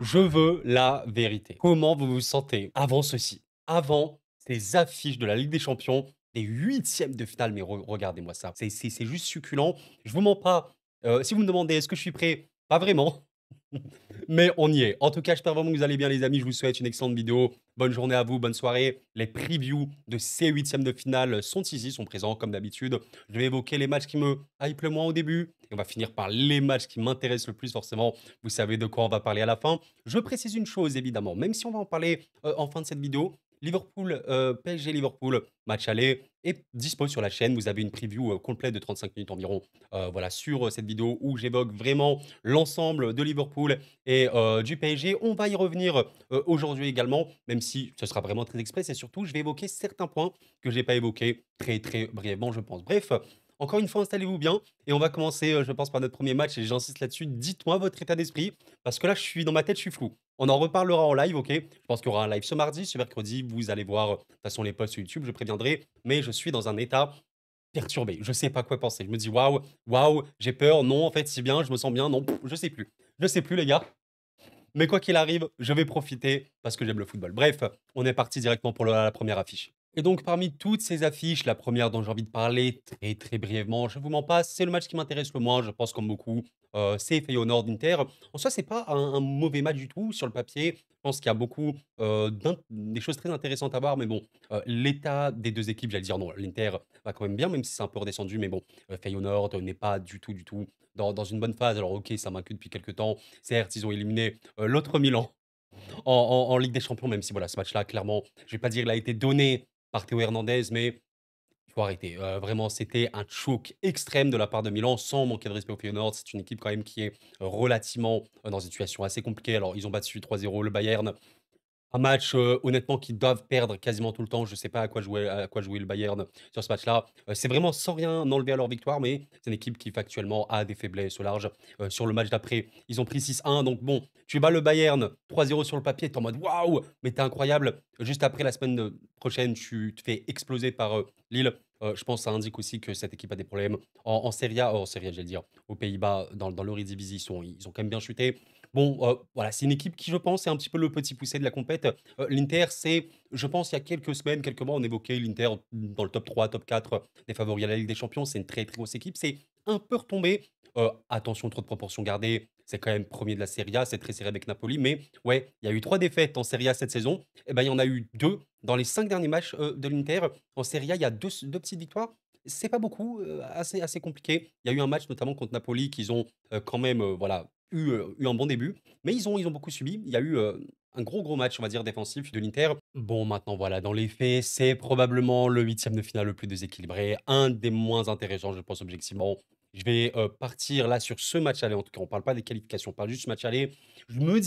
Je veux la vérité. Comment vous vous sentez avant ceci? Avant ces affiches de la Ligue des Champions, des huitièmes de finale, mais regardez-moi ça, c'est juste succulent. Je vous mens pas, si vous me demandez: «Est-ce que je suis prêt?» Pas vraiment, mais on y est. En tout cas, j'espère vraiment que vous allez bien les amis. Je vous souhaite une excellente vidéo. Bonne journée à vous, bonne soirée. Les previews de ces huitièmes de finale sont ici, sont présents comme d'habitude. Je vais évoquer les matchs qui me hype le moins au début et on va finir par les matchs qui m'intéressent le plus forcément. Vous savez de quoi on va parler à la fin. Je précise une chose évidemment, même si on va en parler, en fin de cette vidéo, Liverpool, PSG Liverpool, match aller est dispo sur la chaîne. Vous avez une preview, complète de 35 minutes environ, voilà sur, cette vidéo où j'évoque vraiment l'ensemble de Liverpool et du PSG. On va y revenir, aujourd'hui également, même si ce sera vraiment très express et surtout je vais évoquer certains points que j'ai pas évoqués très, très brièvement, je pense. Bref, encore une fois, installez-vous bien et on va commencer, je pense par notre premier match et j'insiste là-dessus. Dites-moi votre état d'esprit parce que là, je suis dans ma tête, je suis flou. On en reparlera en live, OK? Je pense qu'il y aura un live ce mardi, ce mercredi, vous allez voir, de toute façon les posts sur YouTube, je préviendrai, mais je suis dans un état perturbé. Je sais pas quoi penser. Je me dis: «Waouh, waouh, j'ai peur, non, en fait, c'est bien, je me sens bien, non, je sais plus. Je sais plus les gars». Mais quoi qu'il arrive, je vais profiter parce que j'aime le football. Bref, on est parti directement pour la première affiche. Et donc, parmi toutes ces affiches, la première dont j'ai envie de parler très très brièvement, je vous mens pas, c'est le match qui m'intéresse le moins, je pense comme beaucoup, c'est Feyenoord-Inter. En soi, c'est pas un mauvais match du tout sur le papier. Je pense qu'il y a beaucoup des choses très intéressantes à voir, mais bon, l'état des deux équipes, j'allais dire non, l'Inter va quand même bien, même si c'est un peu redescendu, mais bon, Feyenoord n'est pas du tout dans une bonne phase. Alors, ok, ça m'inquiète depuis quelques temps. Certes, ils ont éliminé l'autre Milan en Ligue des Champions, même si voilà, ce match-là, clairement, je vais pas dire il a été donné par Théo Hernandez, mais il faut arrêter. Vraiment, c'était un choc extrême de la part de Milan, sans manquer de respect au Feyenoord. C'est une équipe quand même qui est relativement dans une situation assez compliquée. Alors, ils ont battu 3-0 le Bayern. Un match, honnêtement qu'ils doivent perdre quasiment tout le temps. Je sais pas à quoi jouer le Bayern sur ce match-là. C'est vraiment sans rien enlever à leur victoire, mais c'est une équipe qui factuellement a des faiblesses au large. Sur le match d'après, ils ont pris 6-1 donc bon, tu bats le Bayern 3-0 sur le papier, tu es en mode: «Waouh, mais tu incroyable». Juste après la semaine, prochaine, tu te fais exploser par, Lille. Je pense que ça indique aussi que cette équipe a des problèmes. En Serie A, en Serie A, j'allais dire, aux Pays-Bas, dans l'Eredivisie, ils ont quand même bien chuté. Bon, voilà, c'est une équipe qui, je pense, est un petit peu le petit poussé de la compète. L'Inter, c'est je pense, il y a quelques semaines, quelques mois, on évoquait l'Inter dans le top 3, top 4 des favoris à la Ligue des Champions. C'est une très, très grosse équipe. C'est un peu retombé. Attention, trop de proportions gardées. C'est quand même premier de la Serie A. C'est très serré avec Napoli. Mais ouais, il y a eu 3 défaites en Serie A cette saison. Et ben, il y en a eu 2 dans les 5 derniers matchs de l'Inter. En Serie A, il y a deux petites victoires. C'est pas beaucoup, assez compliqué. Il y a eu un match notamment contre Napoli qu'ils ont quand même voilà, eu un bon début. Mais ils ont beaucoup subi. Il y a eu un gros match, on va dire, défensif de l'Inter. Bon, maintenant, voilà, dans les faits, c'est probablement le huitième de finale le plus déséquilibré, un des moins intéressants, je pense, objectivement. Je vais partir là sur ce match aller. En tout cas, on parle pas des qualifications, on parle juste du match aller. Je me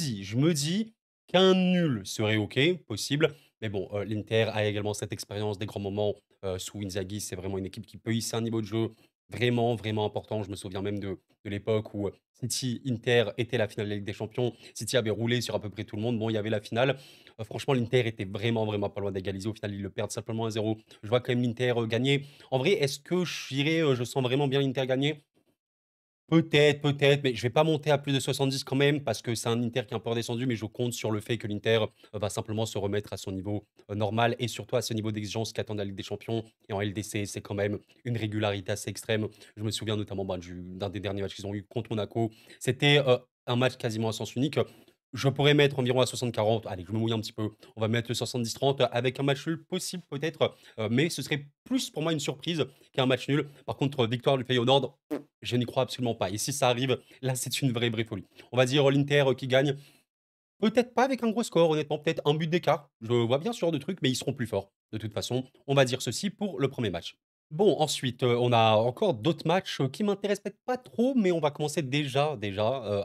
dis qu'un nul serait OK, possible. Mais bon, l'Inter a également cette expérience des grands moments sous Inzaghi. C'est vraiment une équipe qui peut hisser un niveau de jeu vraiment, vraiment important. Je me souviens même de l'époque où City-Inter était la finale de la Ligue des Champions. City avait roulé sur à peu près tout le monde. Bon, il y avait la finale. Franchement, l'Inter était vraiment, vraiment pas loin d'égaliser. Au final, ils le perdent simplement 1-0. Je vois quand même l'Inter gagner. En vrai, est-ce que je sens vraiment bien l'Inter gagner? Peut-être, mais je vais pas monter à plus de 70 quand même parce que c'est un Inter qui est un peu redescendu, mais je compte sur le fait que l'Inter va simplement se remettre à son niveau normal et surtout à ce niveau d'exigence qu'attend la Ligue des Champions. Et en LDC, c'est quand même une régularité assez extrême. Je me souviens notamment d'un des derniers matchs qu'ils ont eu contre Monaco. C'était un match quasiment à sens unique. Je pourrais mettre environ à 60-40. Allez, je me mouille un petit peu. On va mettre le 70-30 avec un match nul possible peut-être, mais ce serait plus pour moi une surprise qu'un match nul. Par contre, victoire du Feyenoord, je n'y crois absolument pas et si ça arrive, là, c'est une vraie, vraie folie. On va dire l'Inter, qui gagne, peut-être pas avec un gros score honnêtement, peut-être un but d'écart. Je vois bien ce genre de truc, mais ils seront plus forts. De toute façon, on va dire ceci pour le premier match. Bon ensuite, on a encore d'autres matchs, qui m'intéressent peut-être pas trop, mais on va commencer déjà,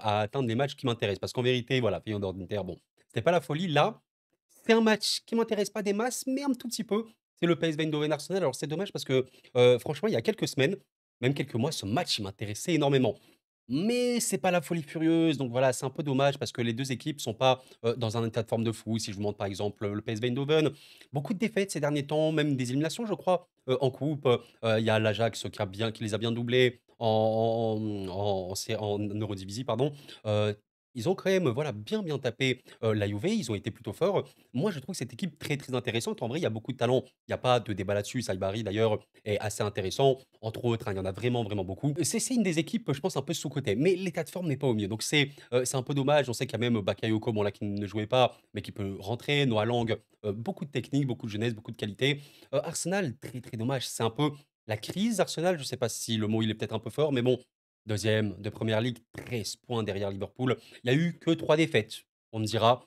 à atteindre les matchs qui m'intéressent. Parce qu'en vérité, voilà, Feyenoord-Inter, bon, c'était pas la folie. Là, c'est un match qui m'intéresse pas des masses, mais un tout petit peu. C'est le PSV Eindhoven-Arsenal. Alors c'est dommage parce que, franchement, il y a quelques semaines, même quelques mois, ce match, il m'intéressait énormément. Mais c'est pas la folie furieuse, donc voilà, c'est un peu dommage parce que les 2 équipes sont pas, dans un état de forme de fou. Si je vous montre par exemple, le PSV Eindhoven, beaucoup de défaites ces derniers temps, même des éliminations je crois, en coupe, il y a l'Ajax qui les a bien doublés en Eredivisie pardon, Ils ont quand même, voilà, bien tapé, la Juve, ils ont été plutôt forts. Moi, je trouve cette équipe très, très intéressante. En vrai, il y a beaucoup de talent. Il y a pas de débat là-dessus. Saibari d'ailleurs est assez intéressant, entre autres, hein, il y en a vraiment beaucoup. C'est une des équipes, je pense, un peu sous-cotée, mais l'état de forme n'est pas au mieux. Donc c'est un peu dommage. On sait qu'il y a même Bakayoko, bon là, qui ne jouait pas, mais qui peut rentrer. Noah Lang, beaucoup de technique, beaucoup de jeunesse, beaucoup de qualité. Arsenal, très, très dommage. C'est un peu la crise Arsenal, je sais pas si le mot il est peut-être un peu fort, mais bon, deuxième de première ligue, 13 points derrière Liverpool. Il y a eu que 3 défaites. On me dira,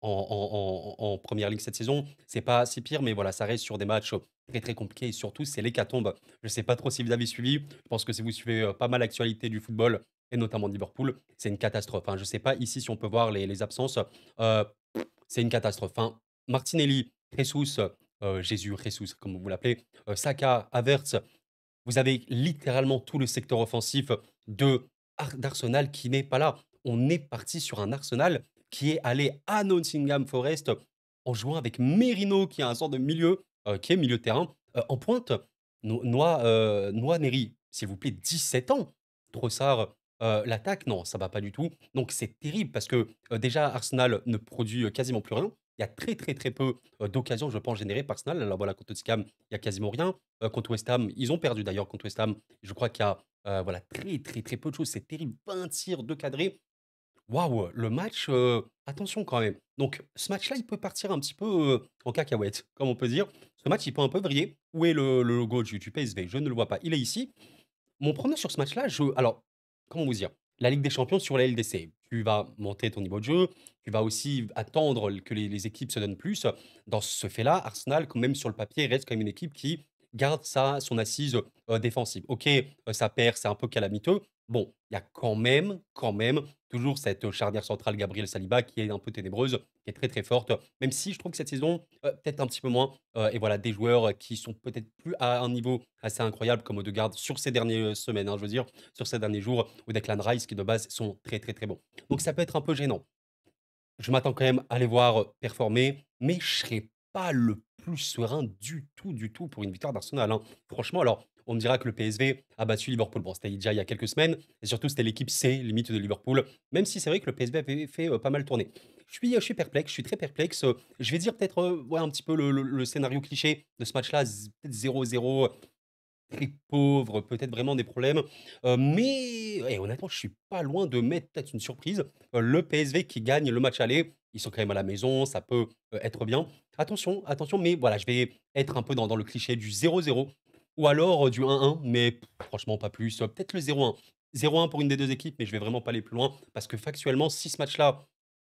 en première ligue cette saison, c'est pas si pire, mais voilà, ça reste sur des matchs, très, très compliqués et surtout, c'est l'hécatombe. Je sais pas trop si vous avez suivi, je pense que si vous suivez, pas mal l'actualité du football et notamment de Liverpool, c'est une catastrophe, hein. Je sais pas ici si on peut voir les absences, heu, c'est une catastrophe, hein. Martinelli, Jesus, Jesus comme vous l'appelez, Saka, Havertz, vous avez littéralement tout le secteur offensif de d'Arsenal qui n'est pas là. On est parti sur un Arsenal qui est allé à Nottingham Forest en jouant avec Merino qui est un sort de milieu, qui est milieu de terrain, en pointe. Nwaneri, s'il vous plaît, 17 ans. Trossard, l'attaque, non, ça va pas du tout. Donc c'est terrible parce que, déjà Arsenal ne produit, quasiment plus rien. Il y a très, très, très peu, d'occasions, je pense, générées par Arsenal. Alors voilà, contre Tottenham, il y a quasiment rien. Contre West Ham, ils ont perdu d'ailleurs contre West Ham. Je crois qu'il y a, voilà, très, très, très peu de choses. C'est terrible, 20 tirs, 2 cadrés. Waouh, le match, attention quand même. Donc ce match-là, il peut partir un petit peu, en cacahuète, comme on peut dire. Ce match, il peut un peu vriller. Où est le logo du PSV? Je ne le vois pas. Il est ici. Mon prono sur ce match-là, alors, comment vous dire? La Ligue des Champions sur la LDC. Tu vas monter ton niveau de jeu, tu vas aussi attendre que les équipes se donnent plus. Dans ce fait-là, Arsenal, quand même sur le papier, reste quand même une équipe qui garde son assise, défensive. OK, ça perd, c'est un peu calamiteux. Bon, il y a quand même, toujours cette, charnière centrale Gabriel Saliba qui est un peu ténébreuse, qui est très, très forte. Même si je trouve que cette saison, peut-être un petit peu moins. Et voilà, des joueurs, qui sont peut-être plus à un niveau assez incroyable comme Odegaard sur ces dernières semaines, hein, je veux dire, sur ces derniers jours, ou Declan Rice qui de base sont très, très, très bons. Donc ça peut être un peu gênant. Je m'attends quand même à les voir, performer, mais je serai pas le plus serein du tout pour une victoire d'Arsenal, hein. Franchement, alors, on me dira que le PSV a battu Liverpool. Bon, c'était déjà il y a quelques semaines et surtout c'était l'équipe C, limite, de Liverpool, même si c'est vrai que le PSV avait fait, pas mal tourner. Je suis perplexe, je suis très perplexe, je vais dire peut-être, ouais, un petit peu le scénario cliché de ce match-là, peut-être 0-0, très pauvre, peut-être vraiment des problèmes, mais honnêtement, je suis pas loin de mettre peut-être une surprise. Le PSV qui gagne le match aller, ils sont quand même à la maison, ça peut, être bien. Attention, attention, mais voilà, je vais être un peu dans le cliché du 0-0 ou alors, du 1-1, mais franchement pas plus, peut-être le 0-1. 0-1 pour une des 2 équipes, mais je vais vraiment pas aller plus loin parce que factuellement, si ce match-là,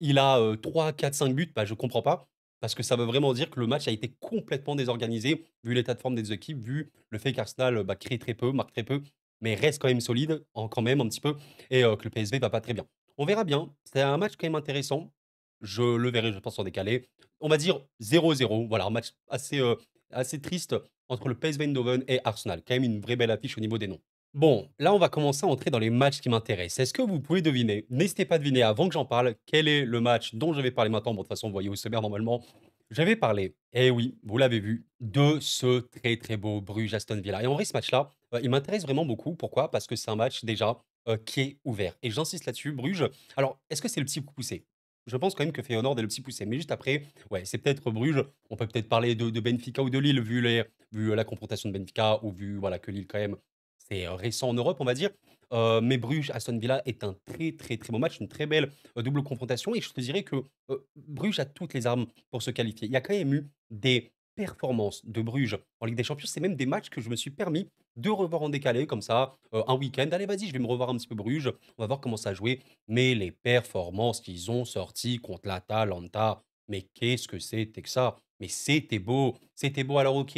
il a, 3-4-5 buts, bah, je comprends pas. Parce que ça veut vraiment dire que le match a été complètement désorganisé, vu l'état de forme des 2 équipes, vu le fait qu'Arsenal, bah, crée très peu, marque très peu, mais reste quand même solide, quand même un petit peu et que le PSV va pas très bien. On verra bien. C'est un match quand même intéressant. Je le verrai, je pense, en décalé. On va dire 0-0, voilà, un match assez triste entre le PSV Eindhoven et Arsenal. Quand même une vraie belle affiche au niveau des noms. Bon, là, on va commencer à entrer dans les matchs qui m'intéressent. Est-ce que vous pouvez deviner, n'hésitez pas à deviner avant que j'en parle, quel est le match dont je vais parler maintenant? Bon, de toute façon, vous voyez où se perd normalement. Je vais parler, eh oui, vous l'avez vu, de ce très très beau Bruges-Aston Villa. Et en vrai, ce match-là, il m'intéresse vraiment beaucoup. Pourquoi? Parce que c'est un match déjà qui est ouvert. Et j'insiste là-dessus, Bruges. Alors, est-ce que c'est le petit coup poussé? Je pense quand même que Feyenoord est le petit poussé. Mais juste après, ouais, c'est peut-être Bruges. On peut peut-être parler de Benfica ou de Lille, vu la confrontation de Benfica, ou vu voilà, que Lille, quand même, c'est récent en Europe, on va dire. Mais Bruges-Aston Villa est un très, très, très beau match, une très belle double confrontation. Et je te dirais que Bruges a toutes les armes pour se qualifier. Il y a quand même eu des performances de Bruges en Ligue des Champions. C'est même des matchs que je me suis permis de revoir en décalé, comme ça, un week-end. Allez, vas-y, je vais me revoir un petit peu Bruges. On va voir comment ça a joué. Mais les performances qu'ils ont sorties contre l'Atalanta, mais qu'est-ce que c'était que ça? Mais c'était beau. C'était beau. Alors, ok,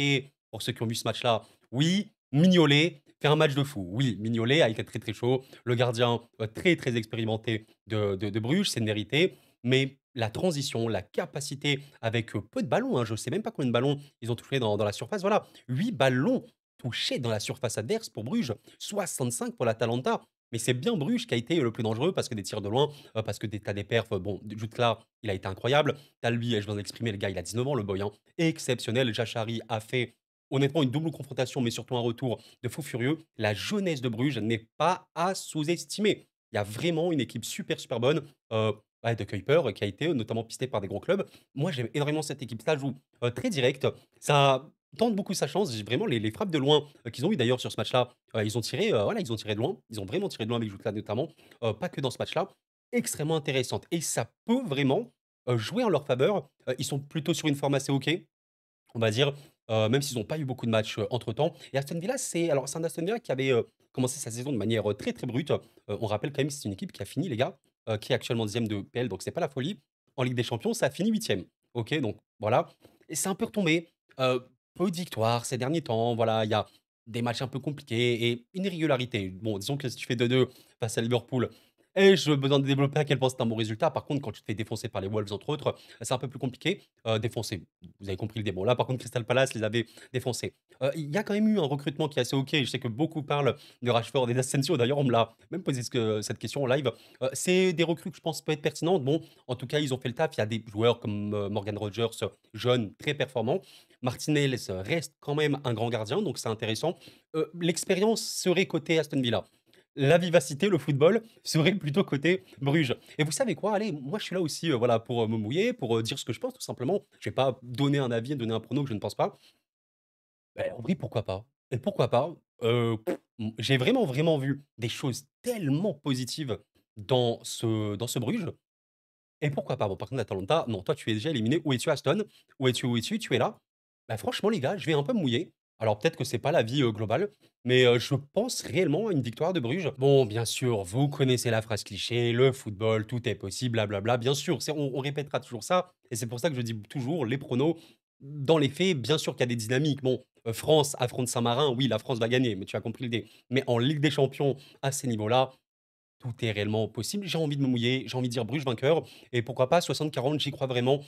pour ceux qui ont vu ce match-là, oui, Mignolet fait un match de fou. Oui, Mignolet a été très, très chaud. Le gardien, très, très expérimenté de Bruges, c'est mérité. Mais la transition, la capacité avec, peu de ballons, hein, je ne sais même pas combien de ballons ils ont touché dans la surface. Voilà, 8 ballons touchés dans la surface adverse pour Bruges, 65 pour l'Atalanta. Mais c'est bien Bruges qui a été le plus dangereux parce que des tirs de loin, parce que tu as des perfs, bon, Jutgla, il a été incroyable. Tu as lui, je viens d'exprimer, le gars, il a 19 ans, le boy, hein, exceptionnel. Jachari a fait honnêtement une double confrontation, mais surtout un retour de fou furieux. La jeunesse de Bruges n'est pas à sous-estimer. Il y a vraiment une équipe super, super bonne, ouais, de Kuiper, qui a été notamment pistée par des gros clubs. Moi, j'aime énormément cette équipe. Ça joue, très direct. Ça tente beaucoup sa chance. J'ai vraiment les frappes de loin, qu'ils ont eu d'ailleurs sur ce match-là, ils ont tiré, voilà, ils ont tiré de loin. Ils ont vraiment tiré de loin avec Jutla notamment, pas que dans ce match-là. Extrêmement intéressante et ça peut vraiment, jouer en leur faveur. Ils sont plutôt sur une forme assez OK, on va dire, même s'ils n'ont pas eu beaucoup de matchs, entre-temps. Et Aston Villa, c'est un Aston Villa qui avait, commencé sa saison de manière, très, très brute. On rappelle quand même que c'est une équipe qui a fini, les gars, qui est actuellement 10e de PL, donc c'est pas la folie. En Ligue des Champions, ça a fini 8e. OK, donc voilà et c'est un peu retombé. Peu de victoires ces derniers temps, voilà, il y a des matchs un peu compliqués et une irrégularité. Bon, disons que si tu fais 2-2 face à Liverpool et je besoin de développer à quel point c'est un bon résultat. Par contre, quand tu te fais défoncer par les Wolves, entre autres, c'est un peu plus compliqué. Défoncer, vous avez compris le démon. Là, par contre, Crystal Palace les avait défoncés. Il y a quand même eu un recrutement qui est assez OK. Je sais que beaucoup parlent de Rashford et d'Asensio. D'ailleurs, on me l'a même posé cette question en live. C'est des recrues que je pense peuvent être pertinentes. Bon, en tout cas, ils ont fait le taf. Il y a des joueurs comme Morgan Rogers, jeunes, très performants. Martinez reste quand même un grand gardien, donc c'est intéressant. L'expérience serait côté Aston Villa. La vivacité, le football serait plutôt côté Bruges. Et vous savez quoi? Allez, moi je suis là aussi, voilà, pour, me mouiller, pour, dire ce que je pense tout simplement. Je vais pas donner un avis, donner un prono que je ne pense pas. Beh, en vrai, pourquoi pas? Et pourquoi pas? J'ai vraiment, vraiment vu des choses tellement positives dans ce Bruges et pourquoi pas? Bon, par contre, l'Atalanta, non, toi, tu es déjà éliminé. Où es-tu, Aston? Où es-tu? Où es-tu? Tu es là? Bah, franchement, les gars, je vais un peu me mouiller. Alors, peut-être que c'est pas l'avis, global, mais, je pense réellement à une victoire de Bruges. Bon, bien sûr, vous connaissez la phrase cliché: «Le football, tout est possible, blablabla». Bien sûr, on répétera toujours ça et c'est pour ça que je dis toujours les pronos. Dans les faits, bien sûr qu'il y a des dynamiques. Bon, France affronte Saint-Marin, oui, la France va gagner, mais tu as compris l'idée. Mais en Ligue des Champions, à ces niveaux-là, tout est réellement possible. J'ai envie de me mouiller, j'ai envie de dire Bruges vainqueur et pourquoi pas 60-40, j'y crois vraiment.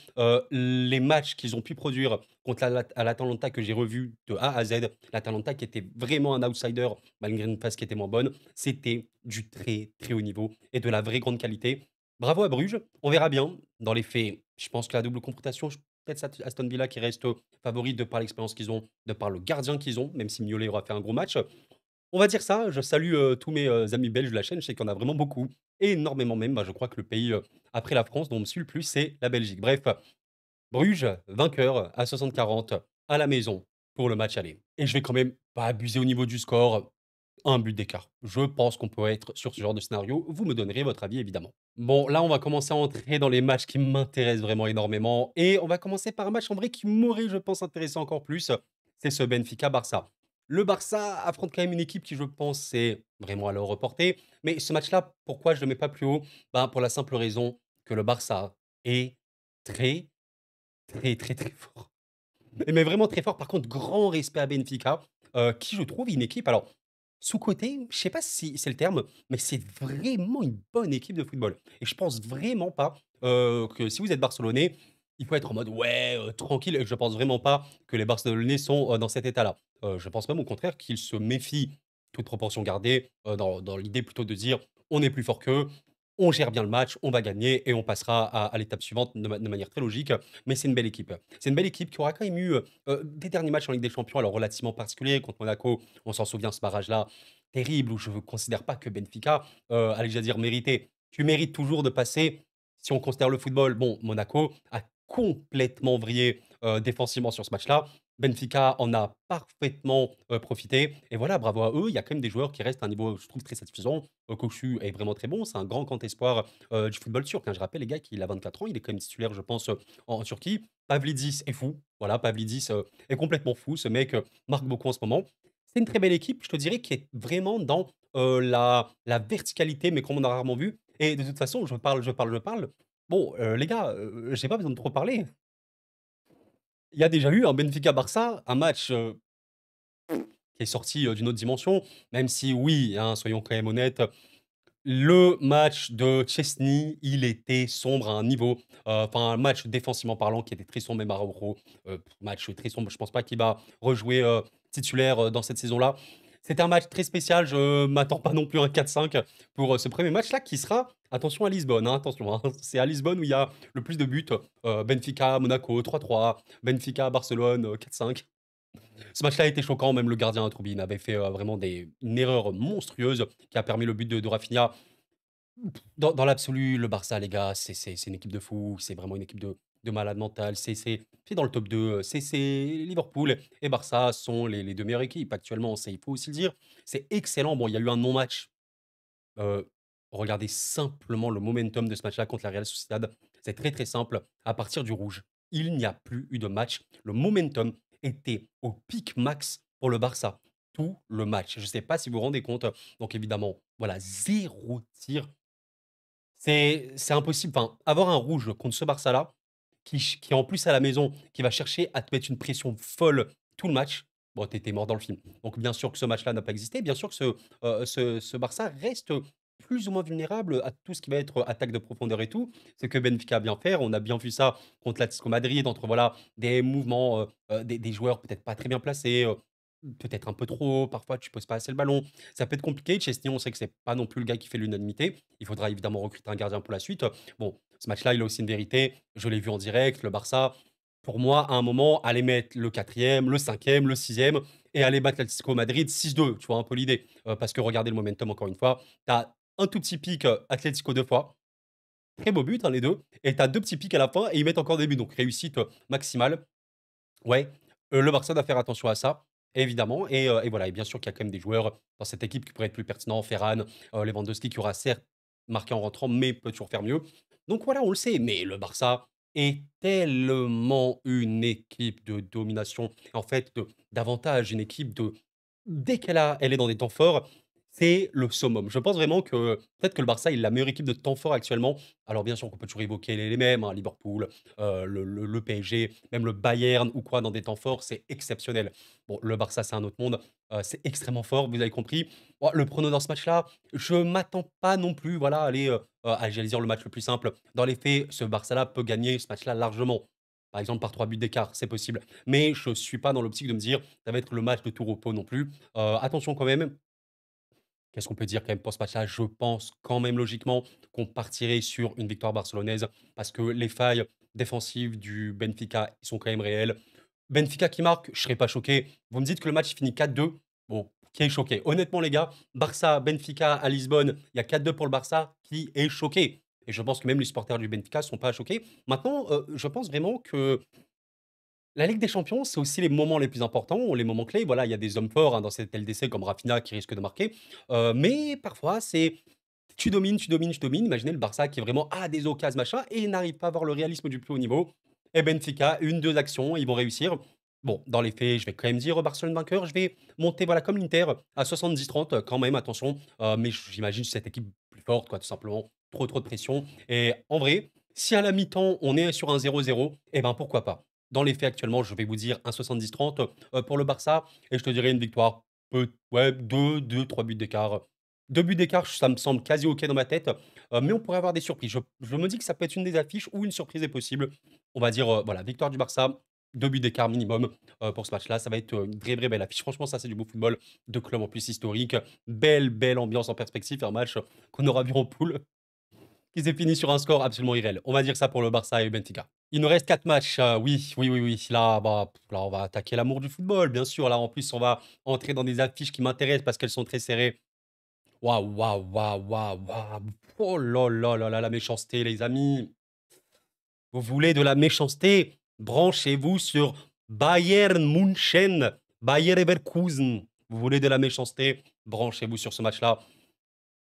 Les matchs qu'ils ont pu produire contre l'Atalanta que j'ai revu de A à Z, l'Atalanta qui était vraiment un outsider malgré une phase qui était moins bonne, c'était du très, très haut niveau et de la vraie grande qualité. Bravo à Bruges, on verra bien. Dans les faits, je pense que la double confrontation, peut-être Aston Villa qui reste favori de par l'expérience qu'ils ont, de par le gardien qu'ils ont, même si Mignolet aura fait un gros match. On va dire ça, je salue, tous mes, amis belges de la chaîne, je sais qu'il y en a vraiment beaucoup, énormément même. Bah, je crois que le pays, après la France dont on me suit le plus, c'est la Belgique. Bref, Bruges, vainqueur à 60-40 à la maison pour le match aller et je vais quand même pas abuser au niveau du score, un but d'écart. Je pense qu'on peut être sur ce genre de scénario. Vous me donnerez votre avis évidemment. Bon, là, on va commencer à entrer dans les matchs qui m'intéressent vraiment énormément et on va commencer par un match en vrai qui m'aurait, je pense, intéressé encore plus, c'est ce Benfica-Barça. Le Barça affronte quand même une équipe qui, je pense, est vraiment à leur reporter. Mais ce match-là, pourquoi je ne le mets pas plus haut? Ben, pour la simple raison que le Barça est très, très, très, très fort. Mais vraiment très fort. Par contre, grand respect à Benfica, qui je trouve une équipe, alors, sous-cotée, je sais pas si c'est le terme, mais c'est vraiment une bonne équipe de football. Et je pense vraiment pas que si vous êtes Barcelonais, il faut être en mode ouais, tranquille. Et je pense vraiment pas que les Barcelonais sont dans cet état-là. Je pense même au contraire qu'ils se méfient, toute proportion gardée, dans l'idée plutôt de dire on est plus fort qu'eux, on gère bien le match, on va gagner et on passera à l'étape suivante de manière très logique. Mais c'est une belle équipe. C'est une belle équipe qui aura quand même eu des derniers matchs en Ligue des Champions, alors relativement particuliers contre Monaco. On s'en souvient, ce barrage-là, terrible, où je ne considère pas que Benfica, allez, déjà dire mérité. Tu mérites toujours de passer, si on considère le football. Bon, Monaco a complètement vrillé défensivement sur ce match-là. Benfica en a parfaitement profité. Et voilà, bravo à eux. Il y a quand même des joueurs qui restent à un niveau, je trouve, très satisfaisant. Cochu est vraiment très bon. C'est un grand, grand espoir du football turc, hein. Je rappelle, les gars, qu'il a 24 ans. Il est quand même titulaire, je pense, en Turquie. Pavlidis est fou. Voilà, Pavlidis est complètement fou. Ce mec marque beaucoup en ce moment. C'est une très belle équipe, je te dirais, qui est vraiment dans la verticalité, mais comme on a rarement vu. Et de toute façon, je parle, je parle, je parle. Bon, les gars, j'ai pas besoin de trop parler. Il y a déjà eu un Benfica-Barça, un match qui est sorti d'une autre dimension, même si, oui, hein, soyons quand même honnêtes, le match de Chesney, il était sombre à un niveau, enfin, un match défensivement parlant qui était très sombre, même Araujo, match très sombre. Je pense pas qu'il va rejouer, titulaire, dans cette saison-là. C'était un match très spécial, je m'attends pas non plus à un 4-5 pour, ce premier match-là qui sera, attention, à Lisbonne, hein, attention, hein. C'est à Lisbonne où il y a le plus de buts, Benfica, Monaco 3-3, Benfica, Barcelone, 4-5. Ce match-là a été choquant, même le gardien Troubine avait fait, vraiment une erreur monstrueuse qui a permis le but de Raphinha. Dans l'absolu, le Barça, les gars, c'est une équipe de fou, c'est vraiment une équipe de malade mental. C'est dans le top 2. C'est Liverpool et Barça sont les 2 meilleures équipes actuellement, il faut aussi le dire. C'est excellent. Bon, il y a eu un non-match. Heu, Regardez simplement le momentum de ce match-là contre la Real Sociedad. C'est très, très simple. À partir du rouge, il n'y a plus eu de match. Le momentum était au pic max pour le Barça, tout le match. Je ne sais pas si vous vous rendez compte. Donc évidemment, voilà, 0 tir, c'est impossible. Enfin, avoir un rouge contre ce Barça-là, qui est en plus à la maison, qui va chercher à te mettre une pression folle tout le match, bon, tu mort dans le film. Donc bien sûr que ce match-là n'a pas existé. Bien sûr que ce Barça reste plus ou moins vulnérable à tout ce qui va être attaque de profondeur et tout. C'est que Benfica a bien faire. On a bien vu ça contre l'Atlético Madrid, entre voilà, des mouvements, des joueurs peut-être pas très bien placés, peut-être un peu trop haut, parfois tu poses pas assez le ballon. Ça peut être compliqué. Chesney, on sait que c'est pas non plus le gars qui fait l'unanimité. Il faudra évidemment recruter un gardien pour la suite. Bon, ce match-là, il a aussi une vérité. Je l'ai vu en direct, le Barça, pour moi, à un moment, aller mettre le quatrième, le cinquième, le sixième et aller battre l'Atlético Madrid 6-2. Tu vois un peu l'idée. Parce que regardez le momentum encore une fois. Tu as un tout petit pic Atlético 2 fois. Très beau but, hein, les deux. Et tu as deux petits pics à la fin et ils mettent encore des buts. Donc réussite maximale. Ouais, le Barça doit faire attention à ça, évidemment. Et voilà, et bien sûr qu'il y a quand même des joueurs dans cette équipe qui pourraient être plus pertinents. Ferran, Lewandowski qui aura certes marqué en rentrant, mais peut toujours faire mieux. Donc voilà, on le sait, mais le Barça est tellement une équipe de domination, en fait, d'avantage, une équipe de dès elle est dans des temps forts, c'est le summum. Je pense vraiment que peut-être que le Barça est la meilleure équipe de temps fort actuellement. Alors bien sûr qu'on peut toujours évoquer les mêmes, hein, Liverpool, le PSG, même le Bayern ou quoi dans des temps forts, c'est exceptionnel. Bon, le Barça, c'est un autre monde, c'est extrêmement fort, vous avez compris. Bon, le prono dans ce match-là, je m'attends pas non plus, voilà, j'allais dire le match le plus simple. Dans les faits, ce Barça-là peut gagner ce match-là largement. Par exemple, par 3 buts d'écart, c'est possible. Mais je suis pas dans l'optique de me dire: «Ça va être le match de tout repos» non plus. Attention quand même, qu'est-ce qu'on peut dire quand même pour ce match-là? Je pense quand même logiquement qu'on partirait sur une victoire barcelonaise parce que les failles défensives du Benfica, ils sont quand même réelles. Benfica qui marque, je serais pas choqué. Vous me dites que le match finit 4-2. Bon, qui est choqué? Honnêtement, les gars, Barça, Benfica à Lisbonne, il y a 4-2 pour le Barça. Qui est choqué? Et je pense que même les supporters du Benfica ne sont pas choqués. Maintenant, je pense vraiment que la Ligue des champions, c'est aussi les moments les plus importants, les moments clés. Voilà, il y a des hommes forts, hein, dans cette LDC comme Rafinha qui risque de marquer. Mais parfois, c'est tu domines, tu domines, tu domines. Imaginez le Barça qui est vraiment a des occasions, machin, et n'arrive pas à avoir le réalisme du plus haut niveau. Et Benfica, une, deux actions, ils vont réussir. Bon, dans les faits, je vais quand même dire Barcelone vainqueur. Je vais monter, voilà, comme l'Inter, à 70-30, quand même, attention. Mais j'imagine cette équipe plus forte, quoi, tout simplement. Trop, trop de pression. Et en vrai, si à la mi-temps, on est sur un 0-0, eh ben pourquoi pas. Dans les faits, actuellement, je vais vous dire un 70-30 pour le Barça et je te dirais une victoire, ouais, 2-3 buts d'écart. 2 buts d'écart, ça me semble quasi OK dans ma tête, mais on pourrait avoir des surprises. Je me dis que ça peut être une des affiches où une surprise est possible. On va dire, voilà, victoire du Barça, 2 buts d'écart minimum, pour ce match-là. Ça va être, une vraie, vraie belle affiche. Franchement, ça, c'est du beau football, 2 clubs en plus historiques, belle, belle ambiance en perspective, un match qu'on aura vu en poule qui s'est fini sur un score absolument irréel. On va dire ça pour le Barça et le Benfica. Il nous reste 4 matchs, oui, oui, oui, oui. Là, bah, là, on va attaquer l'amour du football, bien sûr. Là, en plus, on va entrer dans des affiches qui m'intéressent parce qu'elles sont très serrées. Waouh, waouh, waouh, waouh, waouh. Oh là là là là, la méchanceté, les amis. Vous voulez de la méchanceté? Branchez-vous sur Bayern München, Bayer Leverkusen. Vous voulez de la méchanceté? Branchez-vous sur ce match-là.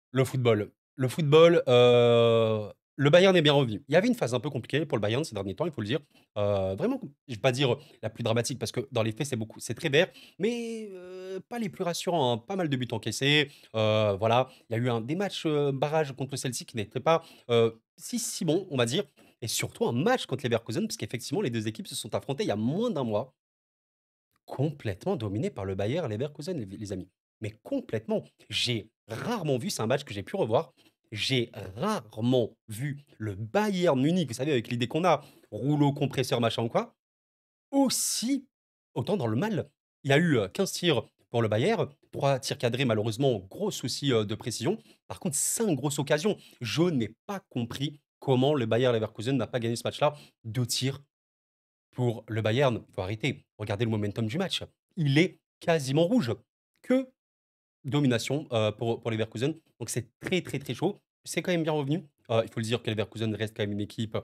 Le football. Le football, le Bayern est bien revenu. Il y avait une phase un peu compliquée pour le Bayern ces derniers temps, il faut le dire. Vraiment, je vais pas dire, la plus dramatique parce que dans les faits, c'est très vert, mais pas les plus rassurants, hein. Pas mal de buts encaissés, voilà. Il y a eu des matchs, barrage contre le Celtic qui n'étaient pas, si bons, on va dire et surtout un match contre Leverkusen parce qu'effectivement les 2 équipes se sont affrontées il y a moins d'un mois. Complètement dominé par le Bayer Leverkusen, les amis. Mais complètement. J'ai rarement vu, c'est un match que j'ai pu revoir, j'ai rarement vu le Bayern Munich, vous savez, avec l'idée qu'on a, rouleau compresseur, machin ou quoi, aussi autant dans le mal. Il y a eu 15 tirs pour le Bayern, 3 tirs cadrés, malheureusement, gros souci de précision. Par contre, 5 grosses occasions. Je n'ai pas compris comment le Bayer Leverkusen n'a pas gagné ce match-là. 2 tirs pour le Bayern, il faut arrêter. Regardez le momentum du match. Il est quasiment rouge. Que domination pour les Leverkusen. Donc c'est très, très, très chaud. c'est quand même bien revenu. Il faut le dire que Leverkusen reste quand même une équipe,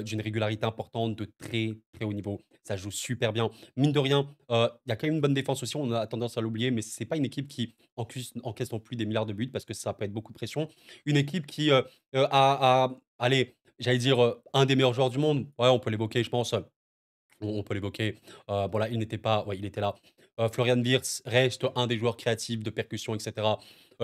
d'une régularité importante, de très, très haut niveau. Ça joue super bien. Mine de rien, il y a quand même une bonne défense aussi, on a tendance à l'oublier, mais c'est pas une équipe qui encaisse non plus des milliards de buts parce que ça peut être beaucoup de pression. Une équipe qui, a allez, j'allais dire, un des meilleurs joueurs du monde. Ouais, on peut l'évoquer, je pense, on peut l'évoquer. Bon là, il n'était pas ouais, il était là. Florian Wirtz reste un des joueurs créatifs de percussion et cetera.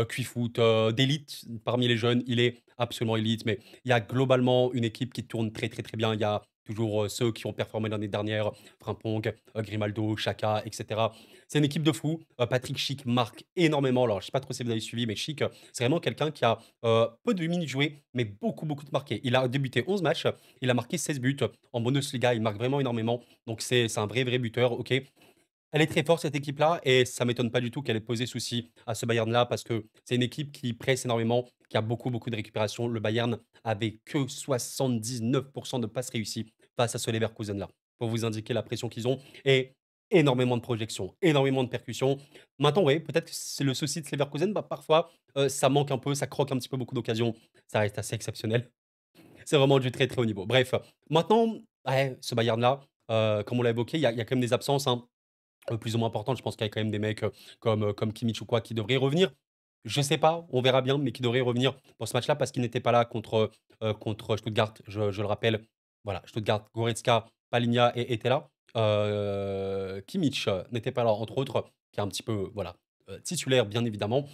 Cuit-foot, d'élite parmi les jeunes, il est absolument élite, mais il y a globalement une équipe qui tourne très, très, très bien. Il y a toujours, ceux qui ont performé l'année dernière, Frimpong, Grimaldo, Xhaka et cetera. C'est une équipe de fous. Patrick Schick marque énormément. Alors, je sais pas trop si vous avez suivi, mais Schick, c'est vraiment quelqu'un qui a, peu de minutes jouées, mais beaucoup, beaucoup de marqués. Il a débuté 11 matchs, il a marqué 16 buts. En Bundesliga, il marque vraiment énormément. Donc c'est un vrai, vrai buteur, OK. Elle est très forte cette équipe-là et ça m'étonne pas du tout qu'elle ait posé souci à ce Bayern-là parce que c'est une équipe qui presse énormément, qui a beaucoup, beaucoup de récupération. Le Bayern avait que 79 de passes réussies face à ce Leverkusen-là, pour vous indiquer la pression qu'ils ont et énormément de projections, énormément de percussions. Maintenant, oui, peut-être que c'est le souci de ce Leverkusen, bah, parfois, ça manque un peu, ça croque un petit peu beaucoup d'occasions. Ça reste assez exceptionnel. C'est vraiment du très, très haut niveau. Bref, maintenant, ouais, ce Bayern-là, comme on l'a évoqué, il y a quand même des absences, hein, plus ou moins importantes. Je pense qu'il y a quand même des mecs, comme Kimmich ou quoi qui devraient revenir. Je sais pas, on verra bien, mais qui devraient revenir pour ce match-là parce qu'il n'était pas là contre Stuttgart, je le rappelle. Voilà, Stuttgart, Goretzka, Palhinha étaient là. Kimmich, n'était pas là, entre autres, qui est un petit peu, voilà, titulaire bien évidemment.